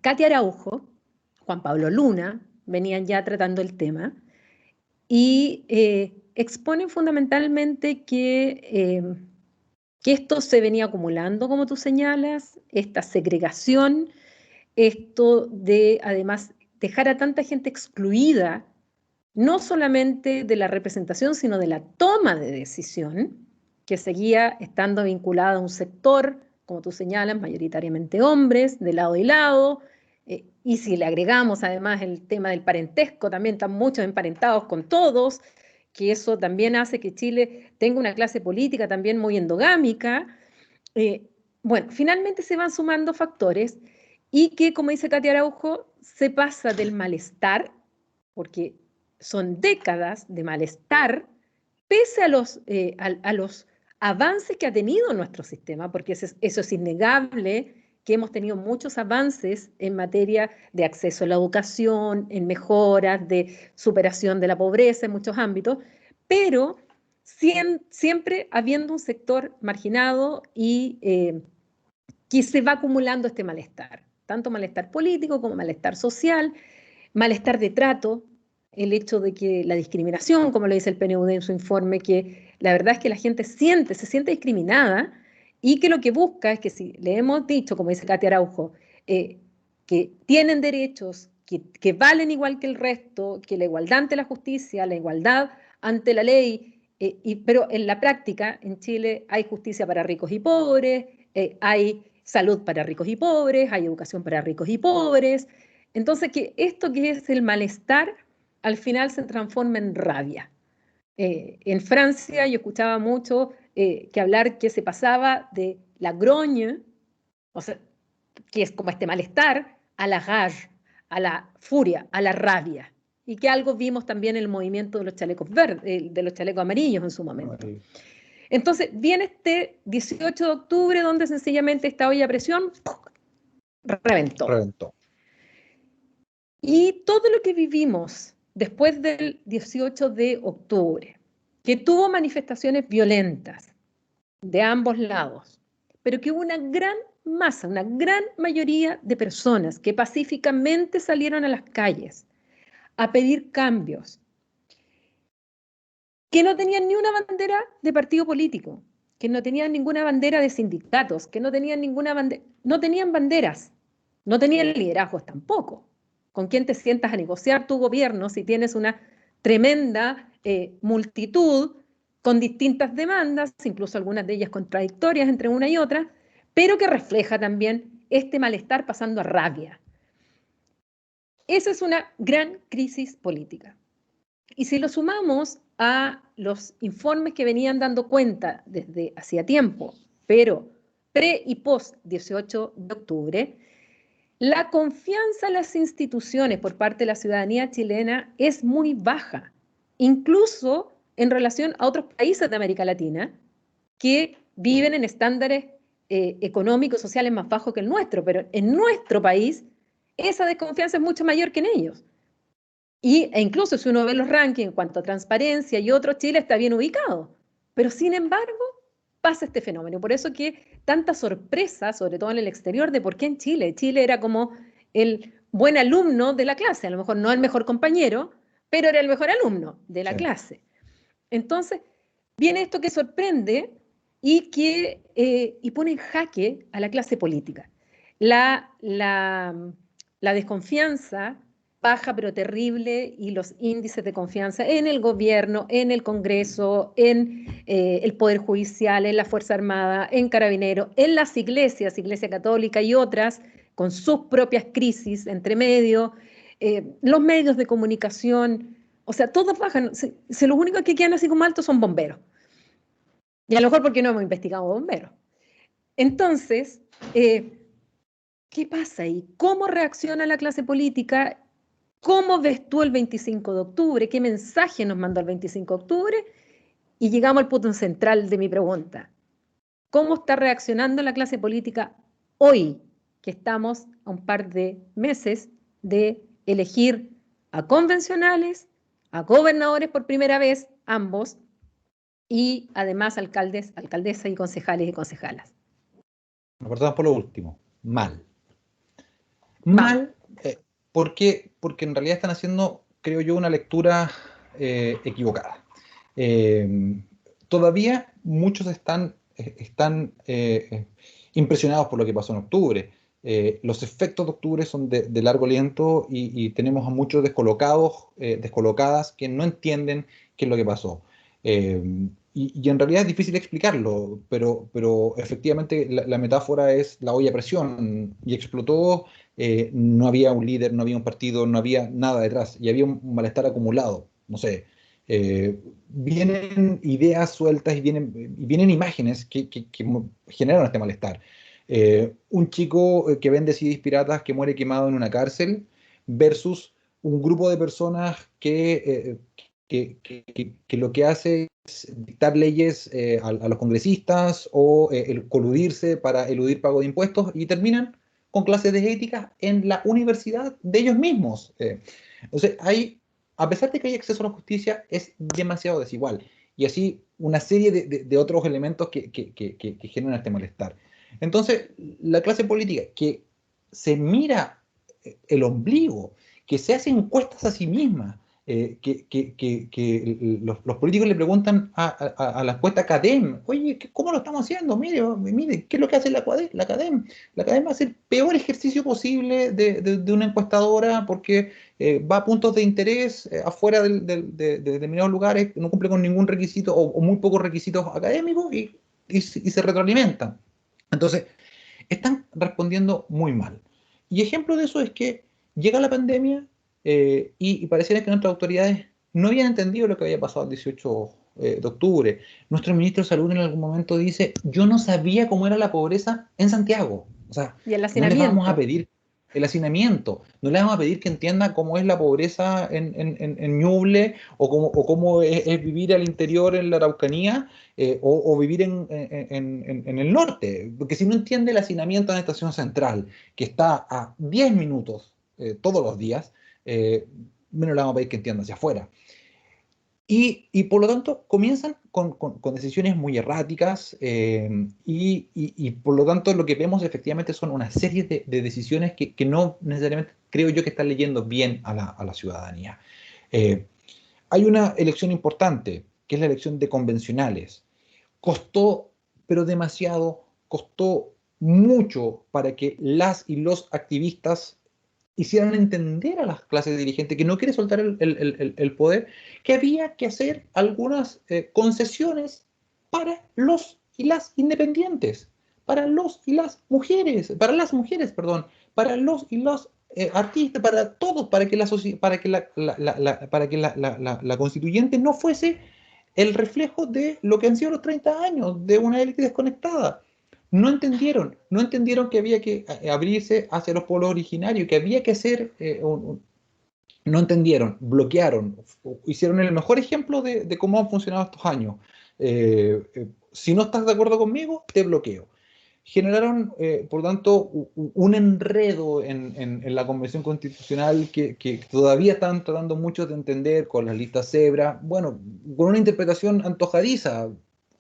Katia Araujo, Juan Pablo Luna, venían ya tratando el tema y exponen fundamentalmente que esto se venía acumulando, como tú señalas, esta segregación, esto de además dejar a tanta gente excluida no solamente de la representación, sino de la toma de decisión, que seguía estando vinculada a un sector, como tú señalas, mayoritariamente hombres, de lado y lado, y si le agregamos además el tema del parentesco, también están muchos emparentados con todos, que eso también hace que Chile tenga una clase política también muy endogámica. Eh, bueno, finalmente se van sumando factores y que, como dice Katia Araujo, se pasa del malestar, porque son décadas de malestar, pese a los avances que ha tenido nuestro sistema, porque eso es innegable, que hemos tenido muchos avances en materia de acceso a la educación, en mejoras, de superación de la pobreza en muchos ámbitos, pero siempre habiendo un sector marginado y que se va acumulando este malestar, tanto malestar político como malestar social, malestar de trato, el hecho de que la discriminación, como lo dice el PNUD en su informe, que la verdad es que la gente se siente discriminada y que lo que busca es que si le hemos dicho, como dice Katia Araujo, que tienen derechos, que valen igual que el resto, que la igualdad ante la justicia, la igualdad ante la ley, pero en la práctica en Chile hay justicia para ricos y pobres, hay salud para ricos y pobres, hay educación para ricos y pobres. Entonces, que esto que es el malestar, al final se transforma en rabia. En Francia yo escuchaba mucho que hablar que se pasaba de la grogne, o sea, que es como este malestar, a la rage, a la furia, a la rabia. Y que algo vimos también en el movimiento de los chalecos verdes, de los chalecos amarillos en su momento. Entonces, viene este 18 de octubre donde sencillamente esta olla a presión reventó. Y todo lo que vivimos después del 18 de octubre, que tuvo manifestaciones violentas de ambos lados, pero que hubo una gran masa, una gran mayoría de personas que pacíficamente salieron a las calles a pedir cambios, que no tenían ni una bandera de partido político, que no tenían ninguna bandera de sindicatos, que no tenían ninguna bandera, no tenían banderas, no tenían liderazgos tampoco. ¿Con quién te sientas a negociar tu gobierno si tienes una tremenda multitud con distintas demandas, incluso algunas de ellas contradictorias entre una y otra, pero que refleja también este malestar pasando a rabia? Esa es una gran crisis política. Y si lo sumamos a los informes que venían dando cuenta desde hacía tiempo, pero pre y post 18 de octubre, la confianza en las instituciones por parte de la ciudadanía chilena es muy baja, incluso en relación a otros países de América Latina que viven en estándares económicos, sociales más bajos que el nuestro, pero en nuestro país esa desconfianza es mucho mayor que en ellos. E incluso si uno ve los rankings en cuanto a transparencia y otros, Chile está bien ubicado. Pero sin embargo, pasa este fenómeno. Por eso que tanta sorpresa, sobre todo en el exterior, de por qué en Chile. Chile era como el buen alumno de la clase, a lo mejor no el mejor compañero, pero era el mejor alumno de la clase. Entonces, viene esto que sorprende y pone en jaque a la clase política. La desconfianza baja pero terrible y los índices de confianza en el gobierno, en el Congreso, en el Poder Judicial, en la Fuerza Armada, en Carabineros, en las iglesias, Iglesia Católica y otras, con sus propias crisis entre medio, los medios de comunicación, o sea, todos bajan. Los únicos que quedan así como altos son bomberos. Y a lo mejor porque no hemos investigado bomberos. Entonces, ¿qué pasa ahí? ¿Cómo reacciona la clase política? ¿Cómo ves tú el 25 de octubre? ¿Qué mensaje nos mandó el 25 de octubre? Y llegamos al punto central de mi pregunta. ¿Cómo está reaccionando la clase política hoy, que estamos a un par de meses de elegir a convencionales, a gobernadores por primera vez, ambos, y además alcaldes, alcaldesas y concejales y concejalas? Nos partamos por lo último. Mal. Vamos. Mal, porque en realidad están haciendo, creo yo, una lectura equivocada. Todavía muchos están impresionados por lo que pasó en octubre, Los efectos de octubre son de largo aliento y tenemos a muchos descolocados, descolocadas que no entienden qué es lo que pasó. Eh, y en realidad es difícil explicarlo, pero efectivamente la metáfora es la olla a presión y explotó, no había un líder, no había un partido, no había nada detrás y había un malestar acumulado, no sé. Vienen ideas sueltas y vienen imágenes que generan este malestar. Un chico que vende CDs piratas que muere quemado en una cárcel versus un grupo de personas que lo que hace es dictar leyes a los congresistas o el coludirse para eludir pago de impuestos y terminan con clases de ética en la universidad de ellos mismos. Entonces, a pesar de que hay acceso a la justicia, es demasiado desigual. Y así una serie de otros elementos que generan este malestar. Entonces, la clase política que se mira el ombligo, que se hace encuestas a sí misma, que los políticos le preguntan a la encuesta CADEM, oye, ¿cómo lo estamos haciendo? Mire, ¿qué es lo que hace la CADEM? La CADEM hace el peor ejercicio posible de una encuestadora porque va a puntos de interés afuera de determinados lugares, no cumple con ningún requisito o muy pocos requisitos académicos y se retroalimentan. Entonces, están respondiendo muy mal. Y ejemplo de eso es que llega la pandemia y pareciera que nuestras autoridades no habían entendido lo que había pasado el 18 de octubre. Nuestro ministro de Salud en algún momento dice, yo no sabía cómo era la pobreza en Santiago. O sea, Y el no les vamos a hacinamiento. pedir el hacinamiento, no les vamos a pedir que entienda cómo es la pobreza en Ñuble o cómo es vivir al interior en la Araucanía o vivir en el norte, porque si no entiende el hacinamiento en la estación central, que está a 10 minutos todos los días, menos le vamos a pedir que entienda hacia afuera. Y por lo tanto comienzan con decisiones muy erráticas y por lo tanto lo que vemos efectivamente son una serie de decisiones que no necesariamente creo yo que están leyendo bien a la ciudadanía. Eh, Hay una elección importante, que es la elección de convencionales. Costó, pero demasiado, costó mucho para que las y los activistas hicieran entender a las clases dirigentes que no quiere soltar el poder, que había que hacer algunas concesiones para los y las independientes, para las mujeres, perdón, para los y los artistas, para todos, para que la constituyente no fuese el reflejo de lo que han sido los 30 años de una élite desconectada. No entendieron que había que abrirse hacia los pueblos originarios, que había que hacer, no entendieron, bloquearon, hicieron el mejor ejemplo de cómo han funcionado estos años. Si no estás de acuerdo conmigo, te bloqueo. Generaron, por lo tanto, un enredo en la Convención Constitucional que todavía están tratando muchos de entender con las listas cebra, bueno, con una interpretación antojadiza,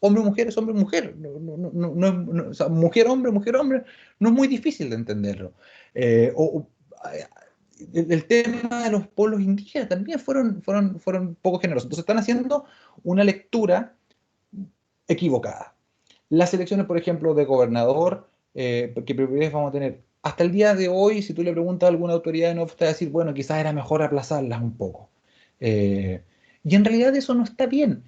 hombre-mujer es hombre-mujer, o sea, mujer-hombre, no es muy difícil de entenderlo. Eh, o, el tema de los pueblos indígenas también fueron poco generosos. Entonces están haciendo una lectura equivocada. Las elecciones, por ejemplo, de gobernador, que prioridades vamos a tener. Hasta el día de hoy, si tú le preguntas a alguna autoridad, no te va a decir, bueno, quizás era mejor aplazarlas un poco. Eh, y en realidad eso no está bien,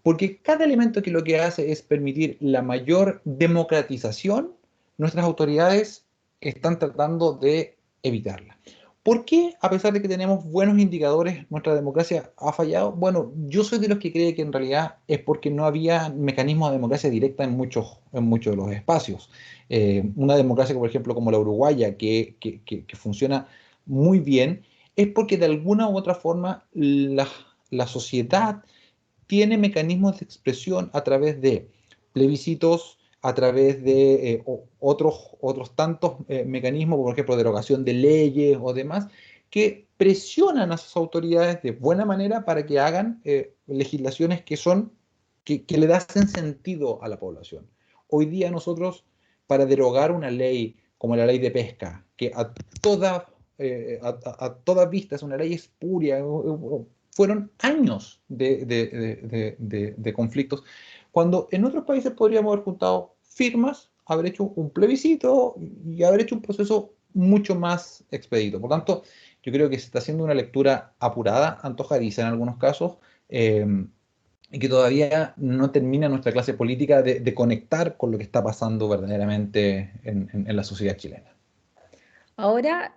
porque cada elemento que lo que hace es permitir la mayor democratización, nuestras autoridades están tratando de evitarla. ¿Por qué, a pesar de que tenemos buenos indicadores, nuestra democracia ha fallado? Bueno, yo soy de los que cree que en realidad es porque no había mecanismos de democracia directa en muchos de los espacios. Una democracia, por ejemplo, como la uruguaya, que funciona muy bien, es porque de alguna u otra forma la sociedad tiene mecanismos de expresión a través de plebiscitos, a través de otros tantos mecanismos, por ejemplo, derogación de leyes o demás, que presionan a sus autoridades de buena manera para que hagan legislaciones que le hacen sentido a la población. Hoy día nosotros, para derogar una ley como la ley de pesca, que a toda vista es una ley espuria, fueron años de conflictos, cuando en otros países podríamos haber juntado firmas, haber hecho un plebiscito y haber hecho un proceso mucho más expedito. Por tanto, yo creo que se está haciendo una lectura apurada, antojadiza en algunos casos, y que todavía no termina nuestra clase política de conectar con lo que está pasando verdaderamente en la sociedad chilena. Ahora,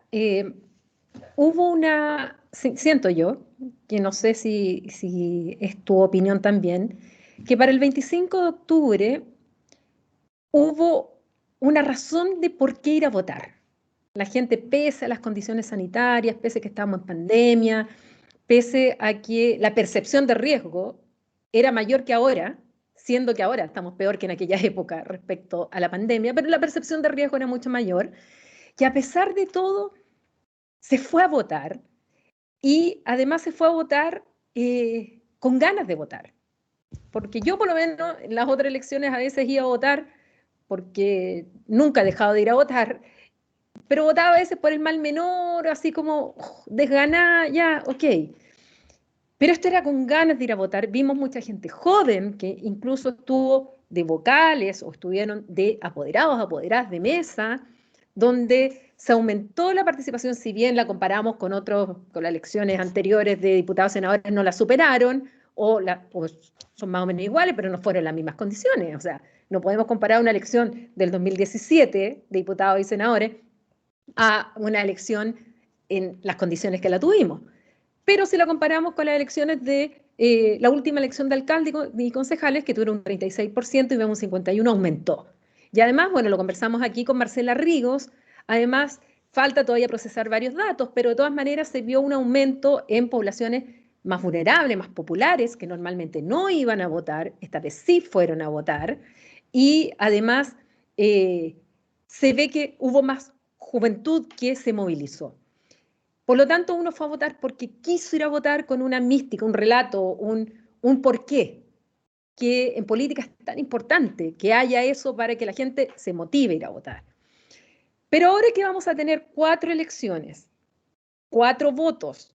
hubo siento yo, que no sé si es tu opinión también, que para el 25 de octubre hubo una razón de por qué ir a votar. La gente, pese a las condiciones sanitarias, pese a que estábamos en pandemia, pese a que la percepción de riesgo era mayor que ahora, siendo que ahora estamos peor que en aquella época respecto a la pandemia, pero la percepción de riesgo era mucho mayor, que a pesar de todo se fue a votar y además se fue a votar con ganas de votar. Porque yo por lo menos en las otras elecciones a veces iba a votar porque nunca he dejado de ir a votar, pero votaba a veces por el mal menor, así como desganada, ya, ok. Pero esto era con ganas de ir a votar. Vimos mucha gente joven que incluso estuvo de vocales o estuvieron de apoderados, apoderadas de mesa, donde se aumentó la participación, si bien la comparamos con con las elecciones anteriores de diputados y senadores, no la superaron, o son más o menos iguales, pero no fueron las mismas condiciones. O sea, no podemos comparar una elección del 2017 de diputados y senadores a una elección en las condiciones que la tuvimos. Pero si la comparamos con las elecciones de la última elección de alcalde y concejales, que tuvieron un 36% y vemos un 51% aumentó. Y además, bueno, lo conversamos aquí con Marcela Rigos, además falta todavía procesar varios datos, pero de todas maneras se vio un aumento en poblaciones más vulnerables, más populares, que normalmente no iban a votar, esta vez sí fueron a votar, y además se ve que hubo más juventud que se movilizó. Por lo tanto, uno fue a votar porque quiso ir a votar con una mística, un relato, un porqué, que en política es tan importante que haya eso para que la gente se motive a ir a votar. Pero ahora que vamos a tener 4 elecciones, 4 votos,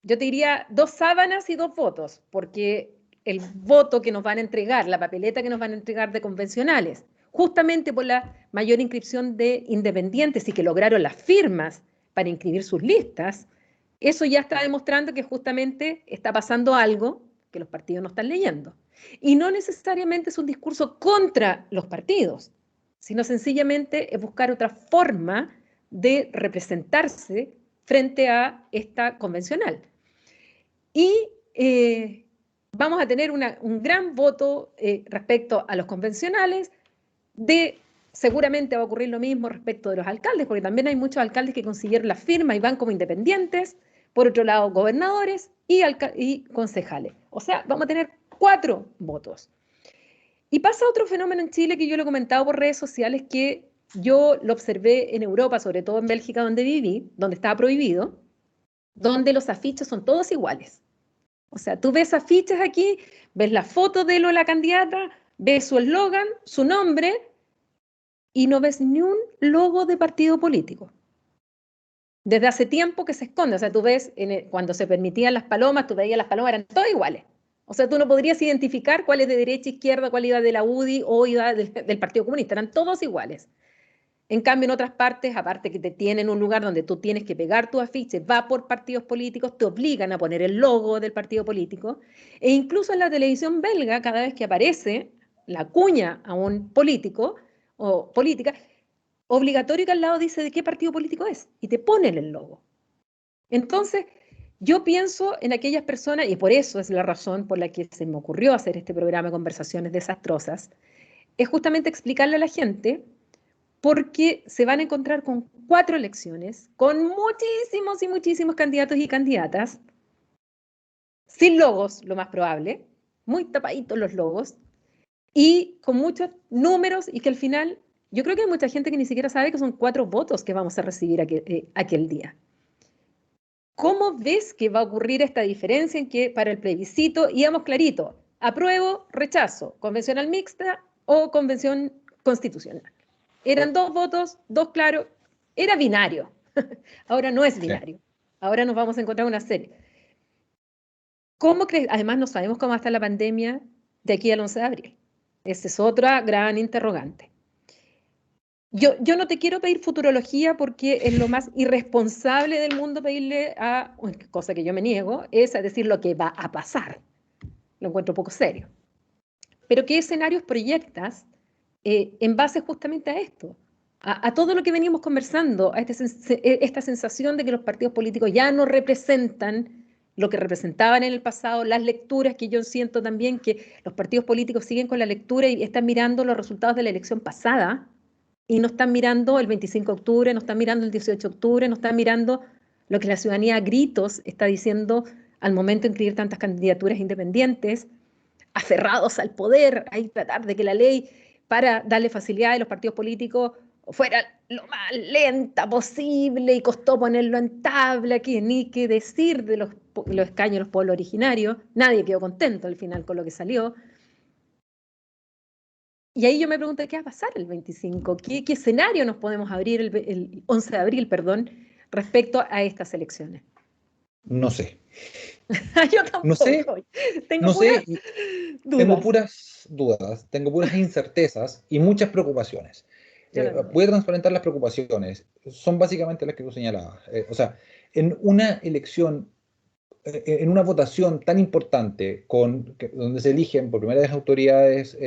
yo te diría 2 sábanas y 2 votos, porque el voto que nos van a entregar, la papeleta que nos van a entregar de convencionales, justamente por la mayor inscripción de independientes y que lograron las firmas para inscribir sus listas, eso ya está demostrando que justamente está pasando algo que los partidos no están leyendo. Y no necesariamente es un discurso contra los partidos, sino sencillamente es buscar otra forma de representarse frente a esta convencional. Y vamos a tener un gran voto respecto a los convencionales. Seguramente va a ocurrir lo mismo respecto de los alcaldes, porque también hay muchos alcaldes que consiguieron la firma y van como independientes. Por otro lado, gobernadores y concejales. O sea, vamos a tener 4 votos. Y pasa otro fenómeno en Chile que yo lo he comentado por redes sociales, que yo lo observé en Europa, sobre todo en Bélgica, donde viví, donde estaba prohibido, donde los afiches son todos iguales. O sea, tú ves afiches aquí, ves la foto de la candidata, ves su eslogan, su nombre, y no ves ni un logo de partido político. Desde hace tiempo que se esconde. O sea, tú ves, cuando se permitían las palomas, tú veías las palomas, eran todas iguales. O sea, tú no podrías identificar cuál es de derecha, izquierda, cuál iba de la UDI o iba del Partido Comunista. Eran todos iguales. En cambio, en otras partes, aparte que te tienen un lugar donde tú tienes que pegar tu afiche, va por partidos políticos, te obligan a poner el logo del partido político, e incluso en la televisión belga, cada vez que aparece la cuña a un político o política, obligatorio que al lado dice de qué partido político es, y te ponen el logo. Entonces, yo pienso en aquellas personas, y por eso es la razón por la que se me ocurrió hacer este programa de Conversaciones Desastrosas, es justamente explicarle a la gente porque se van a encontrar con 4 elecciones, con muchísimos y muchísimos candidatos y candidatas, sin logos, lo más probable, muy tapaditos los logos, y con muchos números, y que al final, yo creo que hay mucha gente que ni siquiera sabe que son 4 votos que vamos a recibir aquel día. ¿Cómo ves que va a ocurrir esta diferencia en que para el plebiscito íbamos clarito, apruebo, rechazo, convencional mixta o convención constitucional? Eran 2 votos, 2 claros, era binario. Ahora no es binario. Ahora nos vamos a encontrar una serie. ¿Cómo crees? Además, no sabemos cómo va a estar la pandemia de aquí al 11 de abril. Esa es otra gran interrogante. Yo no te quiero pedir futurología porque es lo más irresponsable del mundo pedirle cosa que yo me niego, es a decir lo que va a pasar. Lo encuentro poco serio. Pero ¿qué escenarios proyectas en base justamente a esto? A todo lo que venimos conversando, a esta sensación de que los partidos políticos ya no representan lo que representaban en el pasado, las lecturas que yo siento también que los partidos políticos siguen con la lectura y están mirando los resultados de la elección pasada y no están mirando el 25 de octubre, no están mirando el 18 de octubre, no están mirando lo que la ciudadanía a gritos está diciendo al momento de inscribir tantas candidaturas independientes, aferrados al poder, ahí tratar de que la ley para darle facilidad a los partidos políticos fuera lo más lenta posible y costó ponerlo en tabla, que ni qué decir de los escaños de los pueblos originarios, nadie quedó contento al final con lo que salió. Y ahí yo me pregunto, ¿qué va a pasar el 25? ¿Qué escenario nos podemos abrir el 11 de abril, perdón, respecto a estas elecciones? No sé. Yo No sé, tampoco. Tengo no puras sé, y tengo dudas. puras dudas, tengo puras incertezas y muchas preocupaciones. Yo lo mismo. Voy a transparentar las preocupaciones. Son básicamente las que tú señalabas. O sea, en una elección, en una votación tan importante, donde se eligen por primera vez autoridades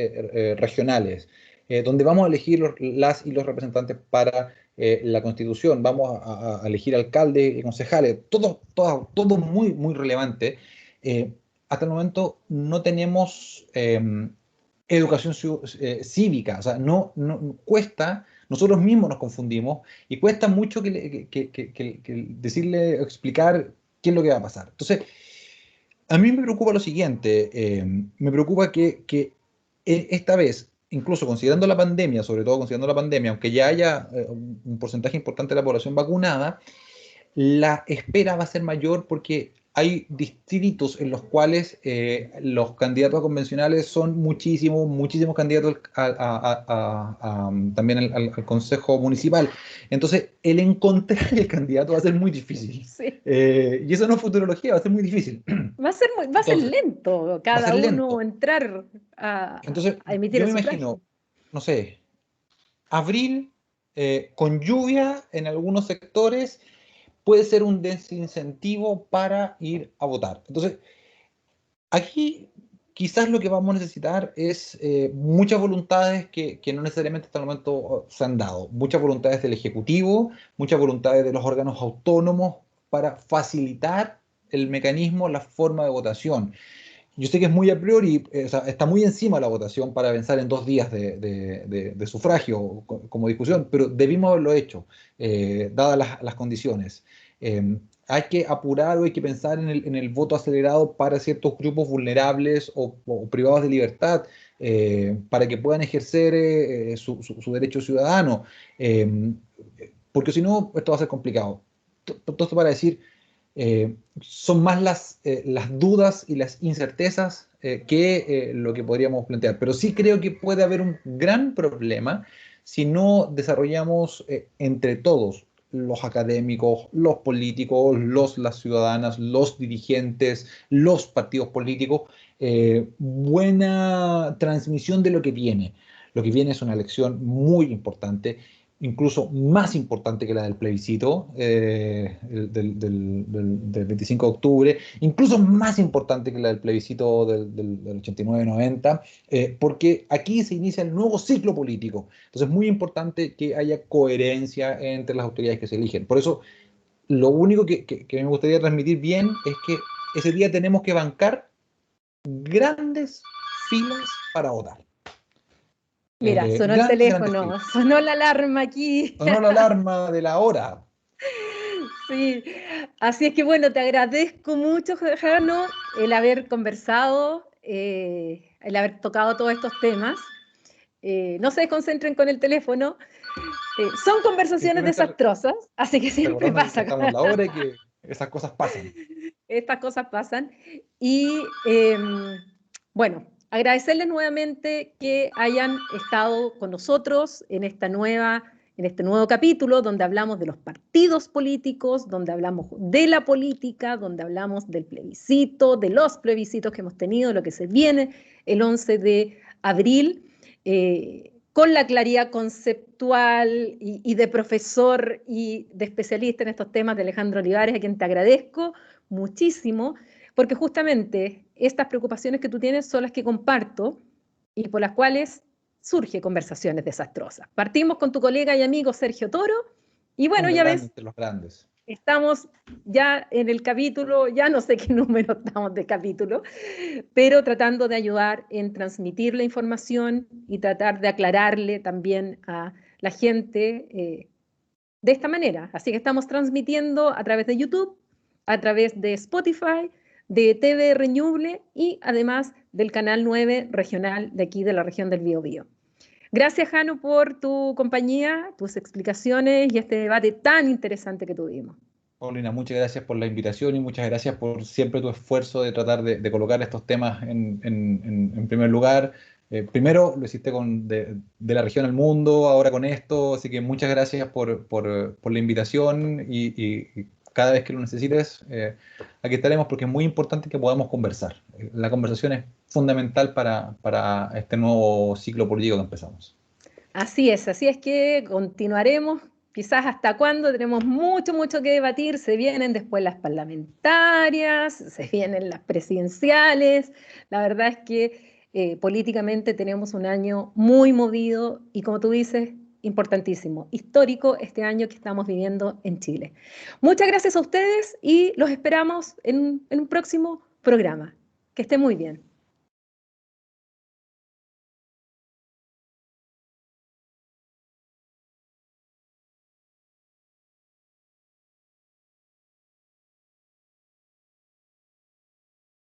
regionales, donde vamos a elegir las y los representantes para la Constitución, vamos a elegir alcaldes y concejales, todo muy, muy relevante. Eh, Hasta el momento no tenemos educación cívica, o sea, cuesta, nosotros mismos nos confundimos y cuesta mucho que decirle, explicar qué es lo que va a pasar. Entonces, a mí me preocupa lo siguiente, me preocupa que esta vez, incluso considerando la pandemia, sobre todo considerando la pandemia, aunque ya haya un porcentaje importante de la población vacunada, la espera va a ser mayor porque hay distritos en los cuales los candidatos convencionales son muchísimos candidatos también al Consejo Municipal. Entonces, el encontrar el candidato va a ser muy difícil. Sí. Y eso no es futurología, va a ser muy difícil. Va a ser Entonces, lento va a cada ser uno lento. entrar Entonces, a emitir yo el me sufragio. imagino, no sé, abril, con lluvia en algunos sectores puede ser un desincentivo para ir a votar. Entonces, aquí quizás lo que vamos a necesitar es muchas voluntades que no necesariamente hasta el momento se han dado, muchas voluntades del Ejecutivo, muchas voluntades de los órganos autónomos para facilitar el mecanismo, la forma de votación. Yo sé que es muy a priori, o sea, está muy encima la votación para pensar en 2 días de sufragio como discusión, pero debimos haberlo hecho, dadas las condiciones. Hay que apurar o hay que pensar en el voto acelerado para ciertos grupos vulnerables o privados de libertad, para que puedan ejercer su derecho ciudadano, eh, porque si no, esto va a ser complicado. Todo esto para decir son más las dudas y las incertezas que lo que podríamos plantear. Pero sí creo que puede haber un gran problema si no desarrollamos entre todos, los académicos, los políticos, las ciudadanas, los dirigentes, los partidos políticos, buena transmisión de lo que viene. Lo que viene es una elección muy importante, incluso más importante que la del plebiscito del 25 de octubre, incluso más importante que la del plebiscito del 89-90, porque aquí se inicia el nuevo ciclo político. Entonces es muy importante que haya coherencia entre las autoridades que se eligen. Por eso, lo único que me gustaría transmitir bien es que ese día tenemos que bancar grandes filas para votar. Mira, sonó el Grandes teléfono, filas. sonó la alarma aquí. Sonó la alarma de la hora. Sí, así es que bueno, te agradezco mucho, Jano, el haber conversado, el haber tocado todos estos temas. No se desconcentren con el teléfono. Son conversaciones Simplemente desastrosas, así que siempre recordando que pasa. estamos en la hora y que esas cosas pasan. Estas cosas pasan. Y bueno, agradecerles nuevamente que hayan estado con nosotros en este nuevo capítulo donde hablamos de los partidos políticos, donde hablamos de la política, donde hablamos del plebiscito, de los plebiscitos que hemos tenido, lo que se viene el 11 de abril. con la claridad conceptual y de profesor y de especialista en estos temas de Alejandro Olivares, a quien te agradezco muchísimo, porque justamente estas preocupaciones que tú tienes son las que comparto y por las cuales surge Conversaciones Desastrosas. Partimos con tu colega y amigo Sergio Toro, y bueno, Un ya grande ves, entre los grandes. estamos ya en el capítulo, ya no sé qué número estamos de capítulo, pero tratando de ayudar en transmitir la información y tratar de aclararle también a la gente de esta manera. Así que estamos transmitiendo a través de YouTube, a través de Spotify, de TV Reñuble y además del canal 9 regional de aquí de la región del Biobío. Gracias, Jano, por tu compañía, tus explicaciones y este debate tan interesante que tuvimos. Paulina, muchas gracias por la invitación y muchas gracias por siempre tu esfuerzo de tratar de colocar estos temas en primer lugar. Primero lo hiciste de la región al mundo, ahora con esto, así que muchas gracias por la invitación y cada vez que lo necesites, aquí estaremos porque es muy importante que podamos conversar. La conversación es fundamental para este nuevo ciclo político que empezamos. Así es que continuaremos, quizás hasta cuándo, tenemos mucho, mucho que debatir, se vienen después las parlamentarias, se vienen las presidenciales, la verdad es que políticamente tenemos un año muy movido y como tú dices, importantísimo, histórico este año que estamos viviendo en Chile. Muchas gracias a ustedes y los esperamos en un próximo programa. Que esté muy bien.